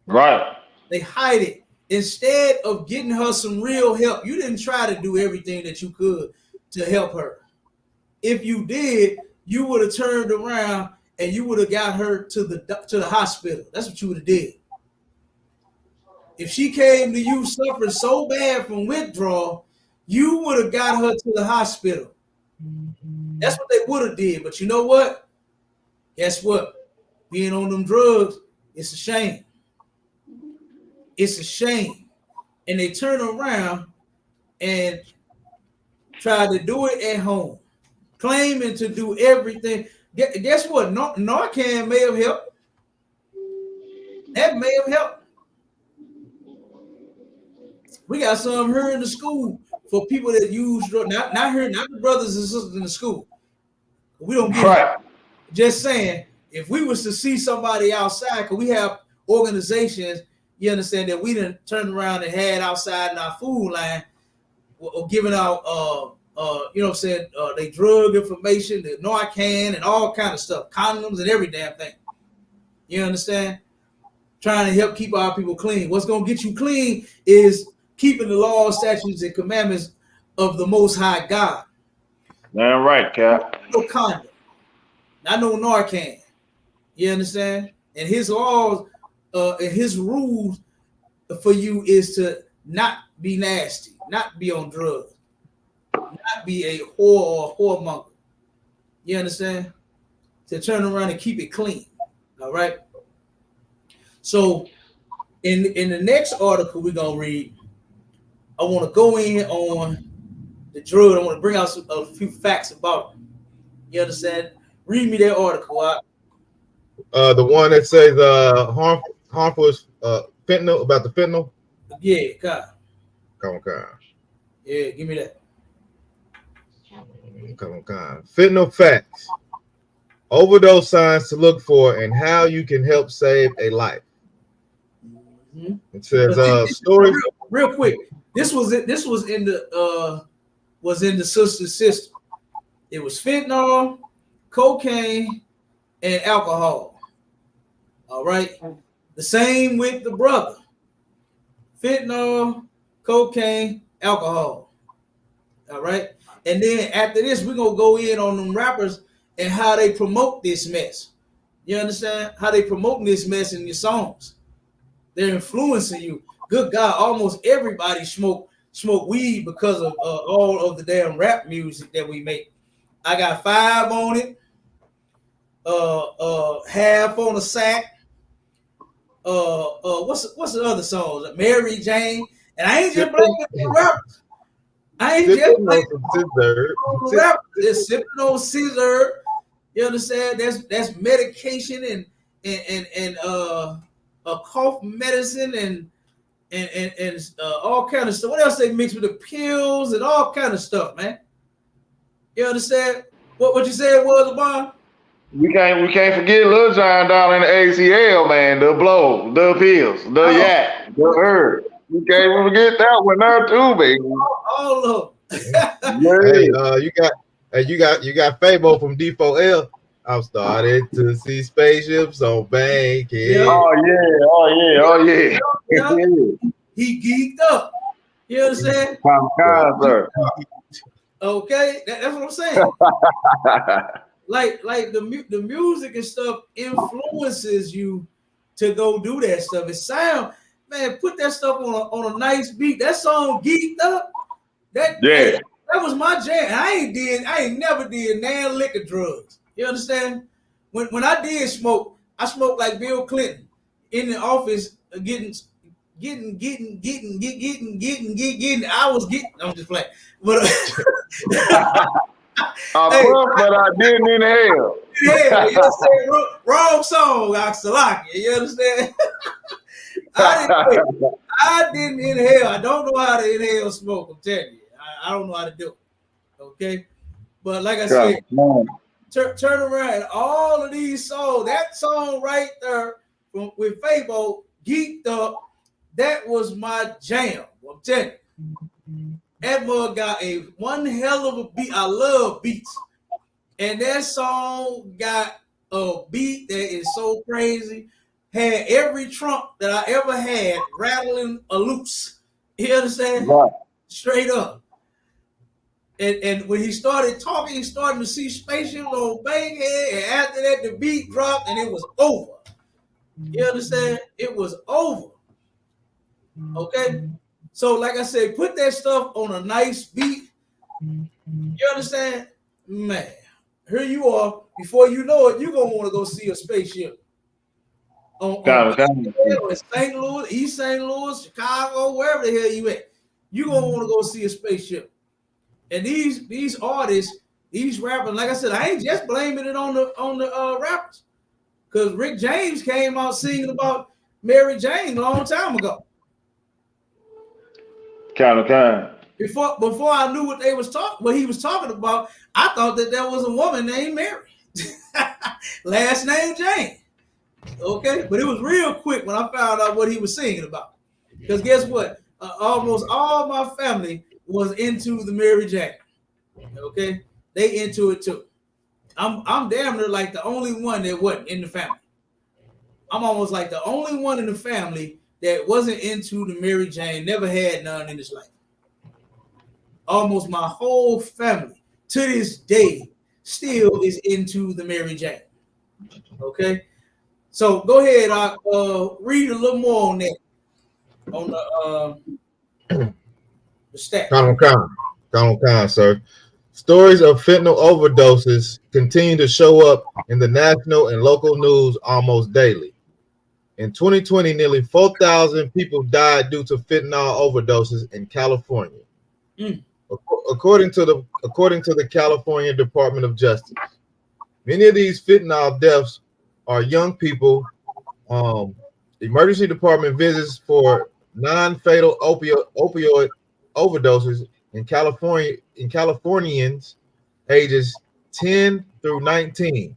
Right. They hide it. Instead of getting her some real help, you didn't try to do everything that you could to help her. If you did, you would have turned around and you would have got her to the hospital. That's what you would have did. If she came to you suffering so bad from withdrawal, you would have got her to the hospital. That's what they would have did. But you know what? Guess what? Being on them drugs, it's a shame. It's a shame. And they turn around and try to do it at home, claiming to do everything. Guess what? Narcan may have helped. That may have helped. We got some here in the school for people that use drugs. Not here, not the brothers and sisters in the school. We don't get right. Just saying, if we was to see somebody outside, because we have organizations, you understand, that we didn't turn around and had outside in our food line or giving out, you know what I'm saying, they drug information, the Narcan and all kind of stuff, condoms and every damn thing. You understand? Trying to help keep our people clean. What's going to get you clean is keeping the laws, statutes, and commandments of the Most High God. Damn right, Cap. No condom. Not no Narcan. You understand? And his laws and his rules for you is to not be nasty, not be on drugs, not be a whore or a whoremonger. You understand? To turn around and keep it clean. All right. So in the next article we're gonna read, I want to go in on the drug. I want to bring out a few facts about it. You understand? Read me that article out. The one that says harmful fentanyl, about the fentanyl. Yeah, Come on. Yeah, give me that. Come on. Fentanyl facts. Overdose signs to look for and how you can help save a life. Mm-hmm. It says story. Real quick. This was in the sister's system. It was fentanyl, cocaine, and alcohol. All right. The same with the brother. Fentanyl, cocaine, alcohol. All right. And then after this, we're gonna go in on them rappers and how they promote this mess. You understand? How they promoting this mess in your songs. They're influencing you. Good God, almost everybody smoke weed because of all of the damn rap music that we make. I got 5 on it, half on a sack. What's the other songs? Mary Jane. And I ain't just blaming the rappers. I ain't just blaming the rappers. They're sipping on scissor. You understand? That's medication and a cough medicine and all kind of stuff. What else they mix with the pills and all kind of stuff, man? You understand? What you said was, Bob? We can't forget Lil John down in the ACL, man. The blow, the pills, the yak, the herb. We can't forget that one there too, baby. All of them. Hey, you got Fabo from D4L. I'm starting to see spaceships on Bankhead. Yeah. Oh yeah. He geeked up. You understand? Okay, that's what I'm saying. like the music and stuff influences you to go do that stuff. It sound, man, put that stuff on a nice beat. That song geeked up. That was my jam. I ain't never did nan liquor drugs. You understand? When I did smoke, I smoked like Bill Clinton in the office, getting. I was getting. I'm just playing, but but I didn't inhale. Yeah, you understand? Wrong song, Oxalaki. You understand? I didn't inhale. I don't know how to inhale smoke. I'm telling you, I don't know how to do it. Okay, but like I said, turn around. All of these songs, that song right there with Fabo, Geeked Up, that was my jam. I'm telling you. That mug got one hell of a beat. I love beats. And that song got a beat that is so crazy. Had every trunk that I ever had rattling a loose. You understand? Right. Straight up. And when he started talking, he started to see spaceships on Bankhead. And after that, the beat dropped and it was over. You understand? It was over. Okay? So, like I said, put that stuff on a nice beat. You understand? Man, here you are. Before you know it, you're going to want to go see a spaceship. On St. Louis, East St. Louis, Chicago, wherever the hell you at. You're going to want to go see a spaceship. And these artists, these rappers, like I said, I ain't just blaming it on the rappers. Because Rick James came out singing about Mary Jane a long time ago. Kind of time. Before I knew what he was talking about, I thought that there was a woman named Mary, last name Jane. Okay, but it was real quick when I found out what he was singing about. Because guess what? Almost all my family was into the Mary Jane. Okay, they into it too. I'm damn near like the only one that wasn't in the family. I'm almost like the only one in the family that wasn't into the Mary Jane, never had none in his life. Almost my whole family to this day still is into the Mary Jane. Okay, so go ahead, read a little more on that, on the stat. Come, sir. Stories of fentanyl overdoses continue to show up in the national and local news almost daily. In 2020, nearly 4,000 people died due to fentanyl overdoses in California, according to the California Department of Justice. Many of these fentanyl deaths are young people. Emergency department visits for non-fatal opioid overdoses in Californians ages 10 through 19,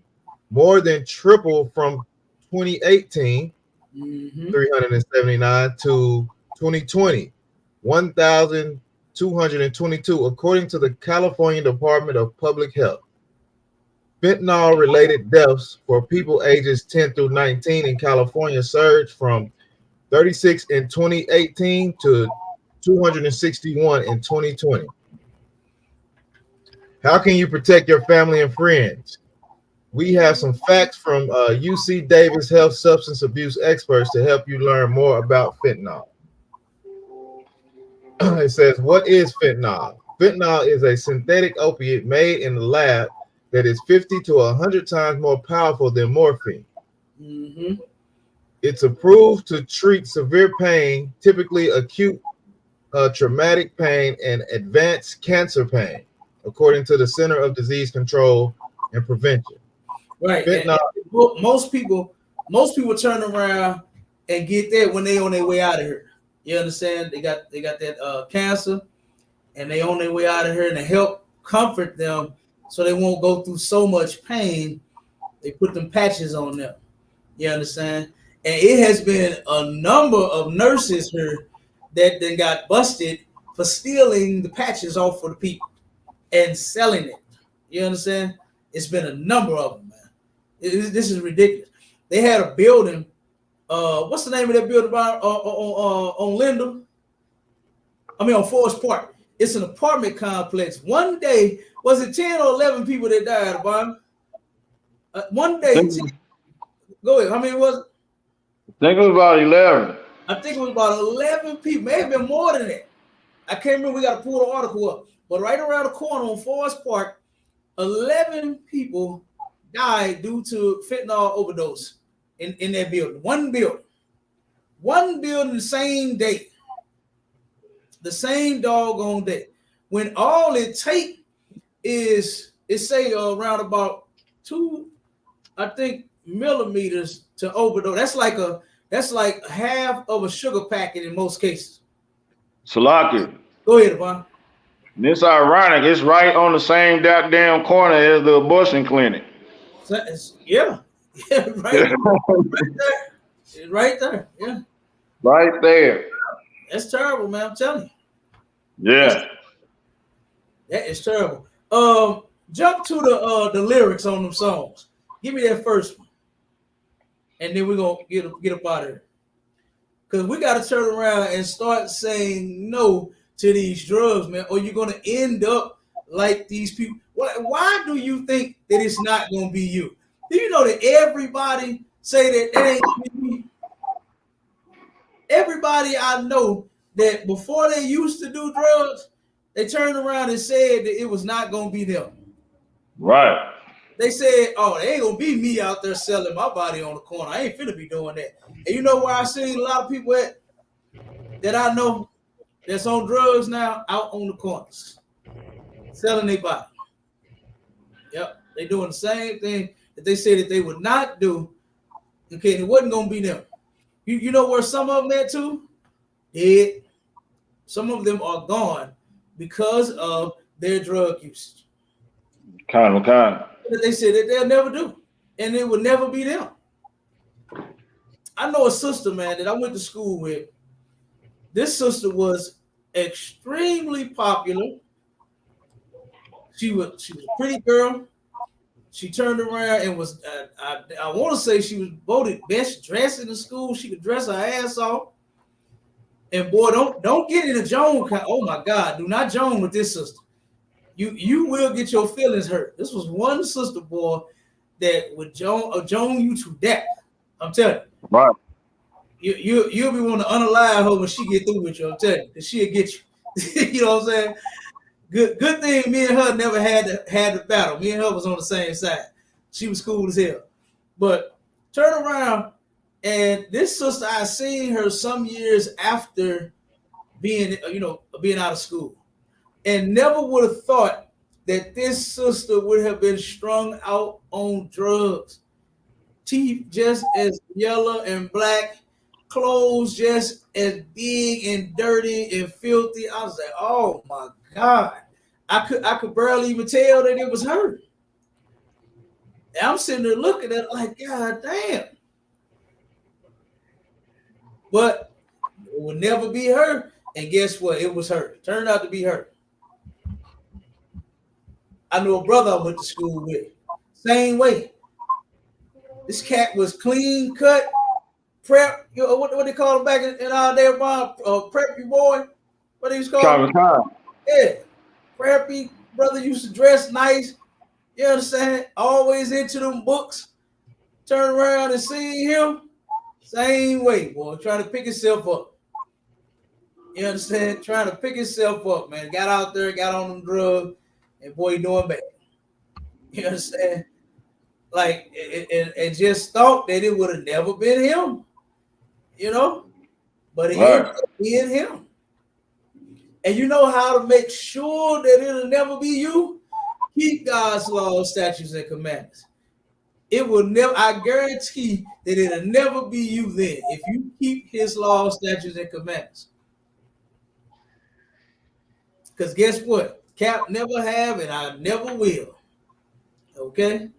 more than triple from 2018, 379 to 2020, 1,222, according to the California Department of Public Health. Fentanyl-related deaths for people ages 10 through 19 in California surged from 36 in 2018 to 261 in 2020. How can you protect your family and friends? We have some facts from UC Davis health substance abuse experts to help you learn more about fentanyl. It says, what is fentanyl? Fentanyl is a synthetic opiate made in the lab that is 50 to 100 times more powerful than morphine. It's approved to treat severe pain, typically acute traumatic pain and advanced cancer pain, according to the Center of Disease Control and Prevention. Right. And most people turn around and get that when they on their way out of here. You understand? They got that cancer, and they on their way out of here, and to help comfort them so they won't go through so much pain, they put them patches on them. You understand? And it has been a number of nurses here that then got busted for stealing the patches off for the people and selling it. You understand? It's been a number of them, man. This is ridiculous. They had a building. What's the name of that building on Linden? On Forest Park. It's an apartment complex. One day, was it 10 or 11 people that died, Bob? One day. Go ahead. How many was it? I think it was about 11. I think it was about 11 people. May have been more than that. I can't remember. We got to pull the article up. But right around the corner on Forest Park, 11 people died due to fentanyl overdose in that building. One building, the same day. The same doggone day. When all it takes is, say around about 2, I think, millimeters to overdose. That's like half of a sugar packet in most cases. Salaki. Go ahead, Yvonne. It's ironic. It's right on the same goddamn corner as the abortion clinic. Yeah, right there. Right there. Yeah. Right there. That's terrible, man. I'm telling you. Yeah. That is terrible. Jump to the lyrics on them songs. Give me that first one. And then we're gonna get up out of here. Because we gotta turn around and start saying no to these drugs, man, or you're gonna end up like these people. Why do you think that it's not gonna be you? Do you know that everybody say that it ain't gonna be me? Everybody I know that before they used to do drugs, they turned around and said that it was not gonna be them. Right. They said, "Oh, they ain't gonna be me out there selling my body on the corner. I ain't finna be doing that." And you know where I seen a lot of people that I know that's on drugs now, out on the corners, selling their body. Yep, they doing the same thing that they said that they would not do. Okay, it wasn't gonna be them. You know where some of them at too? Dead. Some of them are gone because of their drug usage. Kind. They said that they'll never do, and it will never be them. I know a sister, man, that I went to school with. This sister was extremely popular. She was a pretty girl. She turned around and was, I want to say she was voted best dressed in the school. She could dress her ass off. And boy, don't get in a Joan. Oh my God, do not Joan with this sister. You will get your feelings hurt. This was one sister, boy, that would Joan you to death. I'm telling you. Right. You'll be wanting to unalive her when she get through with you. I'm telling you, because she'll get you. You know what I'm saying? Good thing me and her never had the battle. Me and her was on the same side. She was cool as hell. But turn around, and this sister, I seen her some years after being out of school, and never would have thought that this sister would have been strung out on drugs. Teeth just as yellow and black, clothes just as big and dirty and filthy. I was like, oh my God. I could barely even tell that it was her. And I'm sitting there looking at it like, God damn. But it would never be her. And guess what? It was her. Turned out to be her. I knew a brother I went to school with. Same way. This cat was clean cut, prep. You know, what they call him back in our day, preppy boy. What he was called? Yeah, preppy brother used to dress nice. You understand? Always into them books. Turn around and see him. Same way, boy. Trying to pick himself up. You understand? Trying to pick himself up, man. Got out there, got on them drugs, and boy, he doing bad. You understand? Like, and just thought that it would have never been him, you know, but it ended up being him. And you know how to make sure that it'll never be you? Keep God's laws, statutes, and commandments. It will never, I guarantee that it'll never be you then if you keep his laws, statutes, and commandments. Because guess what? Cap never have, and I never will. Okay?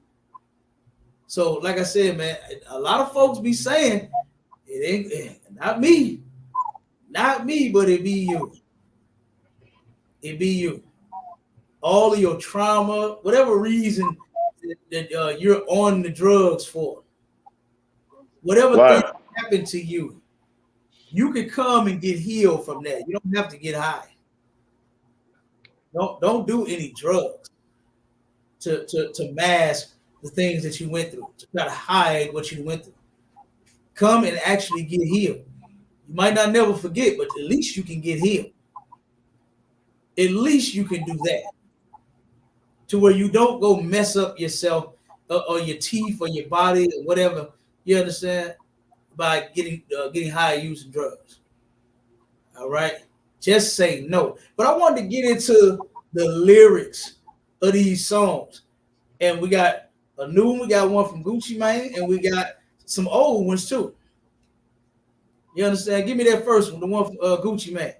So, like I said, man, a lot of folks be saying, it ain't not me, but it be you. It be you. All of your trauma, whatever reason that you're on the drugs for, whatever thing happened to you, you can come and get healed from that. You don't have to get high. Don't do any drugs to mask the things that you went through, to try to hide what you went through. Come and actually get healed. You might not never forget, but at least you can get healed. At least you can do that. To where you don't go mess up yourself or your teeth or your body or whatever, you understand, by getting high using drugs. All right? Just say no. But I wanted to get into the lyrics of these songs. And we got a new one. We got one from Gucci Mane, and we got some old ones too. You understand? Give me that first one, the one from Gucci Mane.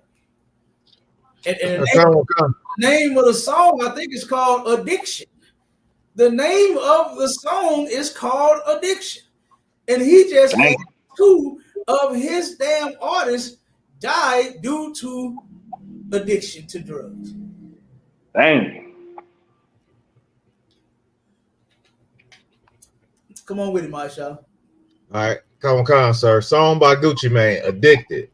And the name of the song, I think, is called Addiction. The name of the song is called Addiction. And he just had 2 of his damn artists die due to addiction to drugs. Dang. Come on with it, Marsha. All right, come on, sir. Song by Gucci Mane, Addicted.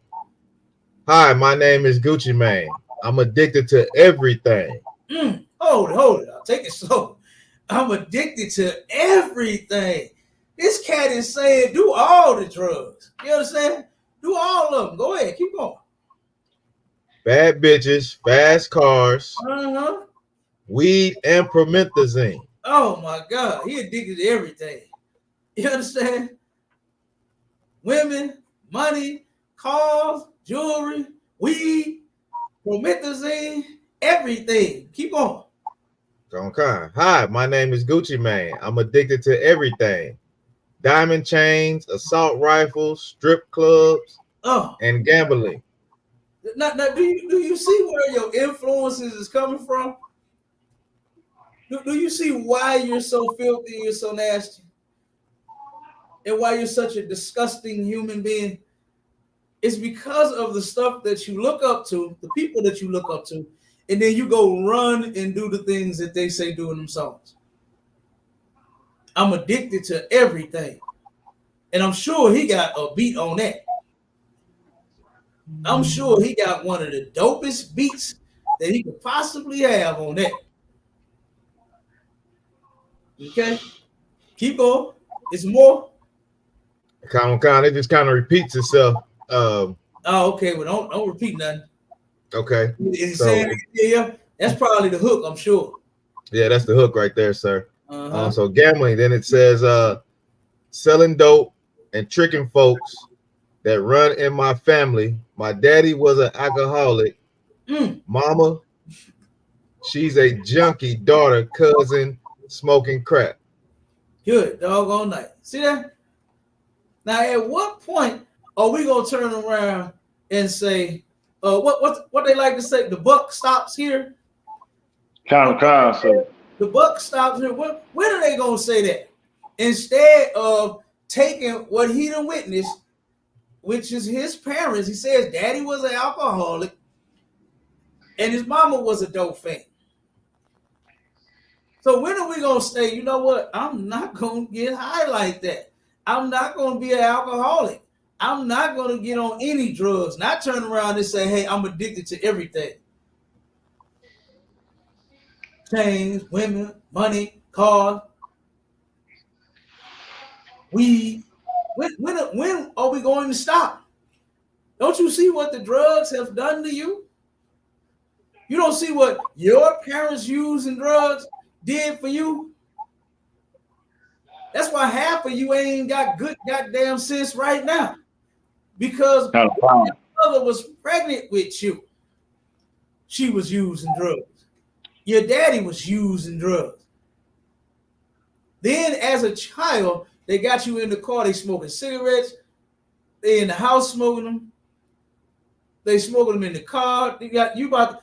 Hi, my name is Gucci Mane. I'm addicted to everything. Hold it. I'll take it slow. I'm addicted to everything. This cat is saying do all the drugs. You understand? Do all of them. Go ahead. Keep going. Bad bitches, fast cars, Uh-huh. weed, and promethazine. Oh, my God. He addicted to everything. You understand? Women, money, cars, jewelry, weed, promethazine, everything. Keep on. Okay. Hi, my name is Gucci Mane. I'm addicted to everything. Diamond chains, assault rifles, strip clubs, and gambling. Now, do you see where your influences is coming from? Do you see why you're so filthy, you're so nasty, and why you're such a disgusting human being? It's because of the stuff that you look up to, the people that you look up to, and then you go run and do the things that they say do in themselves. I'm addicted to everything. And I'm sure he got a beat on that. I'm sure he got one of the dopest beats that he could possibly have on that. Okay? Keep going. It's more. It just kind of repeats itself. Oh, okay. Well, don't repeat nothing. Okay. Is he saying yeah? That's probably the hook, I'm sure. Yeah, that's the hook right there, sir. So gambling. Then it says selling dope and tricking folks that run in my family. My daddy was an alcoholic. Mama, she's a junkie. Daughter, cousin, smoking crack. Good doggone night. See that? Now, at what point are we gonna turn around and say, what they like to say? The buck stops here. So the buck stops here. When are they gonna say that? Instead of taking what he done witnessed, which is his parents. He says daddy was an alcoholic and his mama was a dope fan. So when are we gonna say, you know what? I'm not gonna get high like that. I'm not gonna be an alcoholic. I'm not gonna get on any drugs. Not turn around and say, hey, I'm addicted to everything. Chains, women, money, cars, weed. When are we going to stop? Don't you see what the drugs have done to you? You don't see what your parents using drugs did for you? That's why half of you ain't got good goddamn sense right now. Because your mother was pregnant with you. She was using drugs. Your daddy was using drugs. Then as a child, they got you in the car, they smoking cigarettes. They in the house smoking them. They smoking them in the car. You about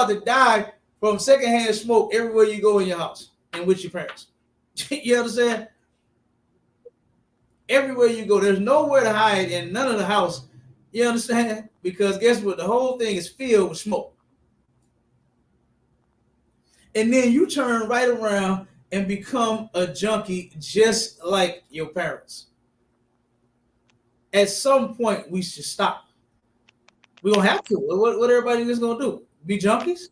to die from secondhand smoke everywhere you go in your house and with your parents. You understand? Everywhere you go, there's nowhere to hide in none of the house. You understand? Because guess what? The whole thing is filled with smoke. And then you turn right around and become a junkie just like your parents. At some point, we should stop. We don't have to. What everybody is going to do? Be junkies?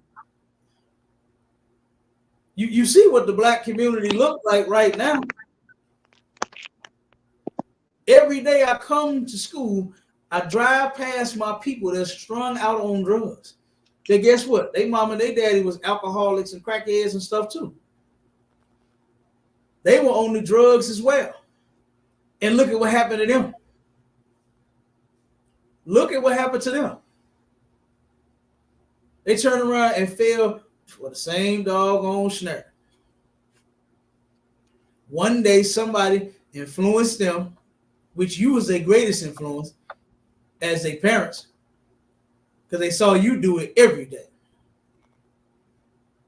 You see what the black community look like right now. Every day I come to school, I drive past my people that's strung out on drugs. Then guess what? They mama and they daddy was alcoholics and crackheads and stuff too. They were on the drugs as well. And look at what happened to them. Look at what happened to them. They turned around and fell for the same doggone snare. One day somebody influenced them, which you was their greatest influence as their parents, because they saw you do it every day.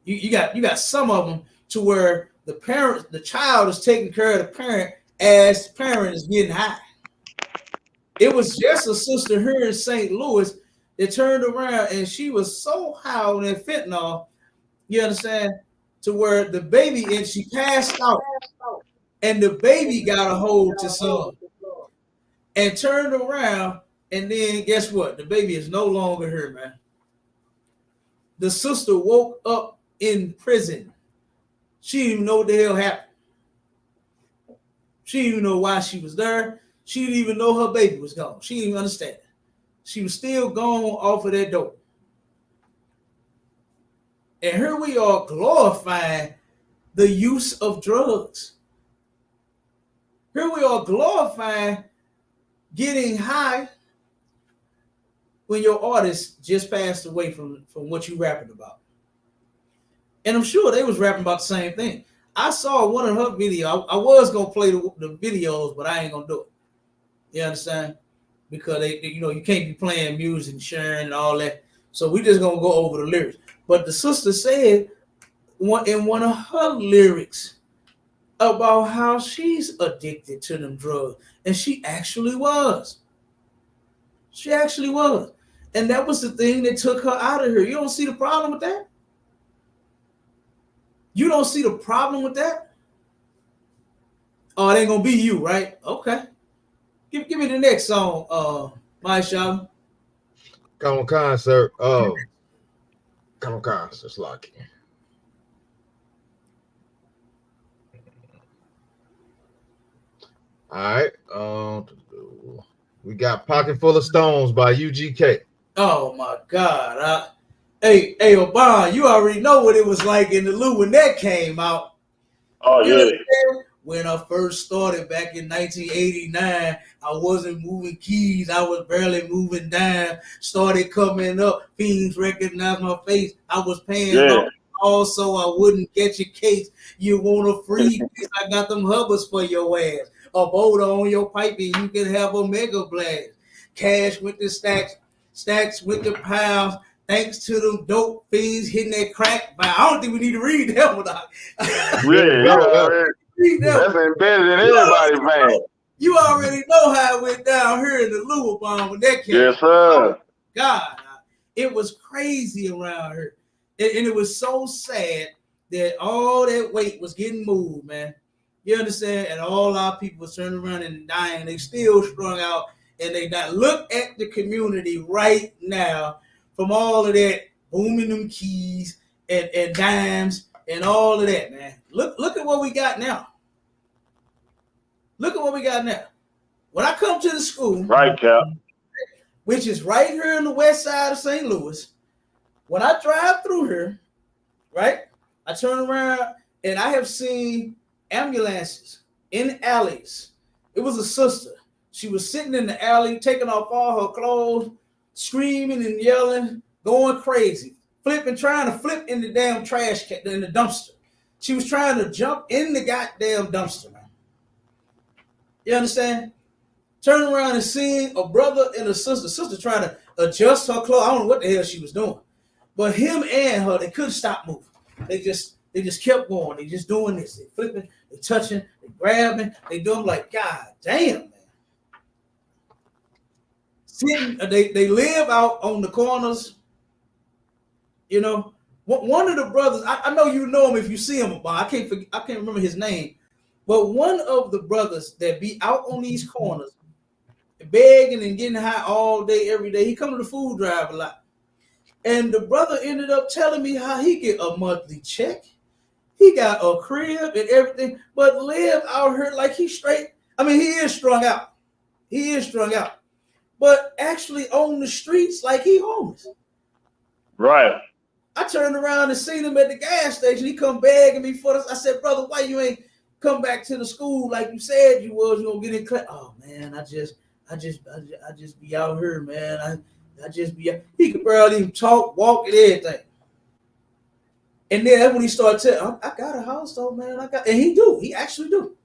You got some of them to where the child is taking care of the parent as the parent is getting high. It was just a sister here in St. Louis that turned around and she was so high on that fentanyl, you understand, to where the baby, and she passed out, and the baby got a hold to some and turned around, and then guess what? The baby is no longer here, man. The sister woke up in prison. She didn't even know what the hell happened. She didn't even know why she was there. She didn't even know her baby was gone. She didn't even understand. She was still gone off of that dope. And here we are glorifying the use of drugs. Here we are glorifying getting high when your artist just passed away from what you rapping about. And I'm sure they was rapping about the same thing. I saw one of her videos. I was going to play the videos, but I ain't going to do it. You understand? because they you can't be playing music, sharing and all that. So we just gonna go over the lyrics. But the sister said in one of her lyrics about how she's addicted to them drugs, and she actually was. She actually was, and that was the thing that took her out of here. You don't see the problem with that? You don't see the problem with that? Oh, it ain't gonna be you, right? Okay. Give me the next song, my shop. Come on, concert. Come on, concert. Lock in. All right. We got Pocket Full of Stones by UGK. Oh my God. Hey, Obama, you already know what it was like in the Lou when that came out. Oh, yeah. When I first started back in 1989, I wasn't moving keys. I was barely moving down. Started coming up. Fiends recognized my face. I was paying off. Also, I wouldn't get your case. You want a free piece? I got them hubbers for your ass. A boulder on your pipe and you can have a mega blast. Cash with the stacks with the piles. Thanks to them dope fiends hitting that crack. But I don't think we need to read that one. That's embedded in everybody's man. You already know how it went down here in the Louis bomb when that came. Yes, sir. God, it was crazy around here. And it was so sad that all that weight was getting moved, man. You understand? And all our people was turning around and dying. They still strung out and they not. Look at the community right now from all of that booming them keys and dimes and all of that, man. Look at what we got now. Look at what we got now. When I come to the school, right, Cap, which is right here in the west side of St. Louis, when I drive through here, right, I turn around and I have seen ambulances in alleys. It was a sister. She was sitting in the alley, taking off all her clothes, screaming and yelling, going crazy, trying to flip in the damn trash can, in the dumpster. She was trying to jump in the goddamn dumpster, man. You understand? Turn around and seeing a brother and a sister trying to adjust her clothes. I don't know what the hell she was doing. But him and her, they couldn't stop moving. They just kept going. They just doing this. They flipping, they touching, they grabbing, they doing like, God damn, man. They live out on the corners. You know, one of the brothers, I know you know him if you see him, but I can't remember his name. But one of the brothers that be out on these corners, begging and getting high all day, every day, he come to the food drive a lot. And the brother ended up telling me how he get a monthly check. He got a crib and everything, but live out here like he's straight. I mean, he is strung out. He is strung out. But actually on the streets like he homeless. Right. I turned around and seen him at the gas station. He come begging me for this. I said, brother, why you ain't come back to the school like you said you was? You gonna get in class? Oh man, I just be out here, man. I just be. He could barely even talk, walk, and everything. And then that's when he started telling, I got a house though, man. And he do. He actually do.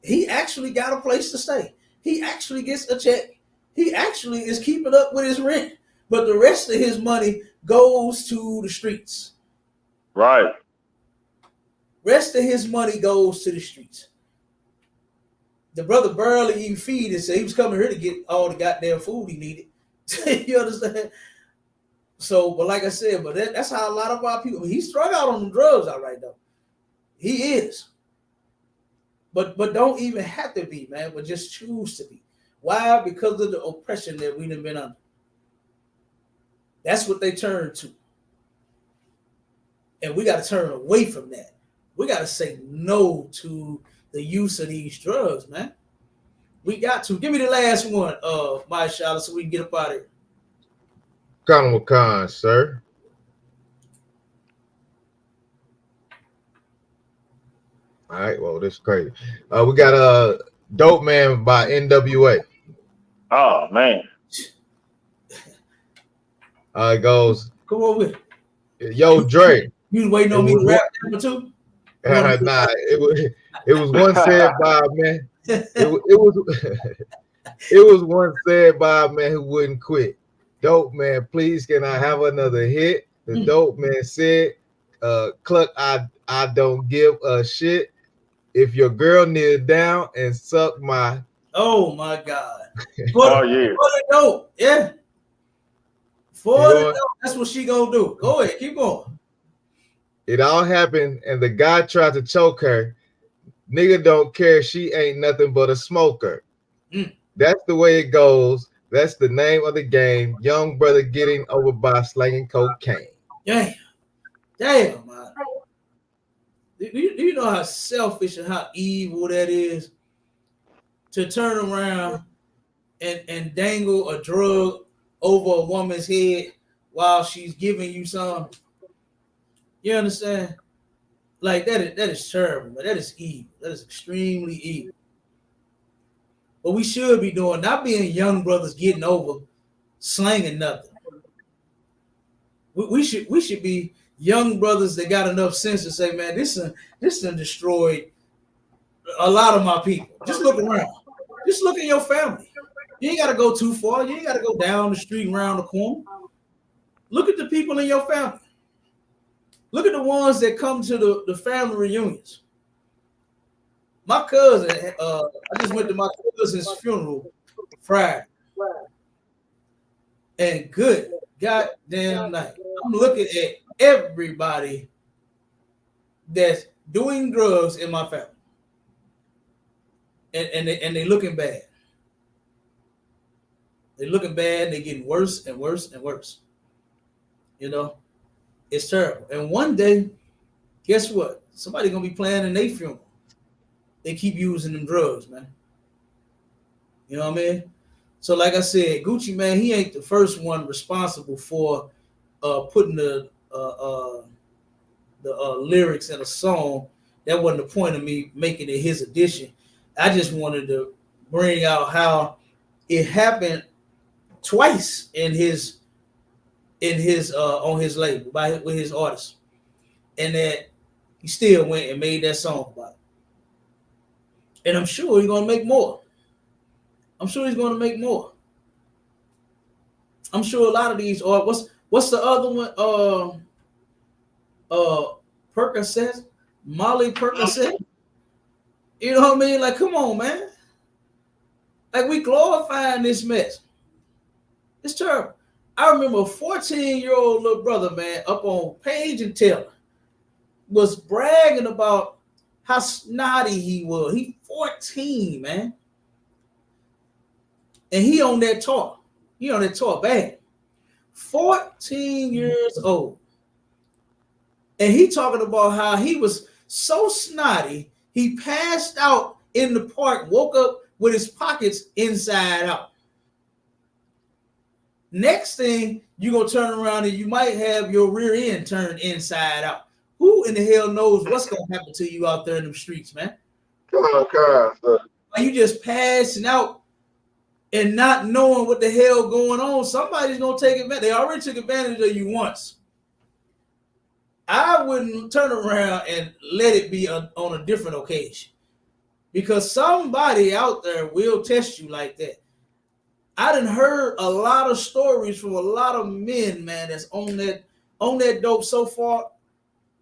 He actually got a place to stay. He actually gets a check. He actually is keeping up with his rent. But the rest of his money goes to the streets. Right. Rest of his money goes to the streets. The brother barely even feed it, so he was coming here to get all the goddamn food he needed. You understand? So, but like I said, but that's how a lot of our people, he's strung out on the drugs all right though. He is. But don't even have to be, man, but just choose to be. Why? Because of the oppression that we've been under. That's what they turn to. And we got to turn away from that. We got to say no to the use of these drugs, man. We got to. Give me the last one, my Charlotte, so we can get up out of here. Colonel Khan, sir. All right, well, this is crazy. We got a Dope Man by NWA. Oh, man. It goes. Come on with it. Yo, Dre. You waiting on me to rap number two? Nah, it was one said by man. It It was once said by a man who wouldn't quit. Dope man, please can I have another hit? The dope man said, Cluck, I don't give a shit. If your girl kneel down and suck my. Oh my God. Oh yeah. For the dope. Yeah. For You the know, dope. That's what she gonna do. Go ahead, keep going. it all happened, and the guy tried to choke her. Nigga don't care. She ain't nothing but a smoker. That's the way it goes. That's the name of the game. Young brother getting over by slanging cocaine. Damn, man. Do you know how selfish and how evil that is? To turn around and dangle a drug over a woman's head while she's giving you some. You understand? Like that is terrible, man. That is evil. That is extremely evil. What we should be doing, not being young brothers getting over slanging nothing. We should be young brothers that got enough sense to say, man, this done destroyed a lot of my people. Just look around. Just look at your family. You ain't got to go too far. You ain't got to go down the street and around the corner. Look at the people in your family. Look at the ones that come to the family reunions. My cousin, I just went to my cousin's funeral Friday. And good goddamn night. I'm looking at everybody that's doing drugs in my family. And they looking bad. They're looking bad. They're getting worse and worse and worse. You know, it's terrible. And one day, guess what? Somebody's gonna be planning their funeral. They keep using them drugs, man. You know what I mean? So, like I said, Gucci man, he ain't the first one responsible for putting the lyrics in a song. That wasn't the point of me making it his edition. I just wanted to bring out how it happened twice in his on his label with his artists, and that he still went and made that song about it. And I'm sure he's gonna make more. I'm sure he's gonna make more. I'm sure a lot of these are what's the other one? Percocet, Molly Percocet. You know what I mean? Like, come on, man. Like, we glorifying this mess. It's terrible. I remember a 14-year-old little brother, man, up on Page and Taylor, was bragging about how snotty he was. He 14, man. And he on that tour. He on that tour bad. 14 years old. And he talking about how he was so snotty, he passed out in the park, woke up with his pockets inside out. Next thing, you're going to turn around and you might have your rear end turned inside out. Who in the hell knows what's going to happen to you out there in the streets, man? Are you just passing out and not knowing what the hell going on? Somebody's going to take advantage. They already took advantage of you once. I wouldn't turn around and let it be on a different occasion, because somebody out there will test you like that. I done heard a lot of stories from a lot of men, man, that's on that dope so far,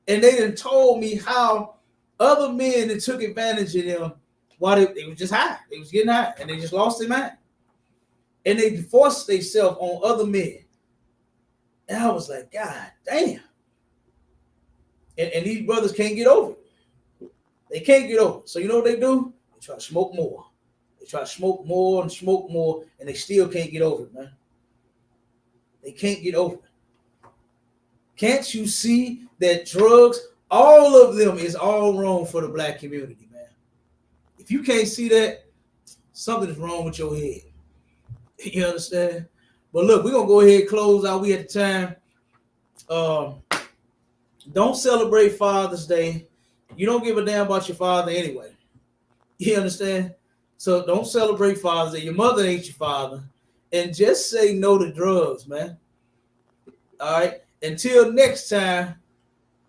and they done told me how other men that took advantage of them while they was just high. They was getting high, and they just lost their mind. And they forced themselves on other men. And I was like, God damn. And these brothers can't get over it. They can't get over it. So you know what they do? They try to smoke more. They try to smoke more, and they still can't get over it, man. They can't get over it. Can't you see that drugs, all of them, is all wrong for the black community, man? If you can't see that, something is wrong with your head. You understand? But look, we're going to go ahead and close out. We at the time. Don't celebrate Father's Day. You don't give a damn about your father anyway. You understand? So don't celebrate Father's Day. Your mother ain't your father. And just say no to drugs, man. All right? Until next time.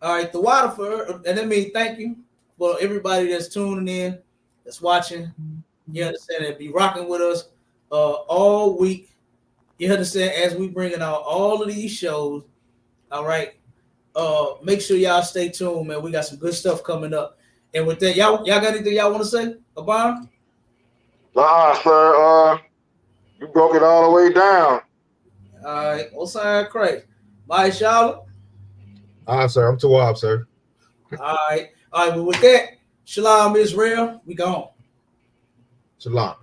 All right, the Waterford, and that means thank you for everybody that's tuning in, that's watching. You understand? That be rocking with us. all week. You understand? As we bringing out all of these shows. All right. Make sure y'all stay tuned, man. We got some good stuff coming up. And with that, y'all got anything y'all want to say about him? Sir. You broke it all the way down. All right. What's that crazy? Bye, Charlotte. Sir. I'm too off, sir. All right. Well, with that, Shalom Israel. We gone. Shalom.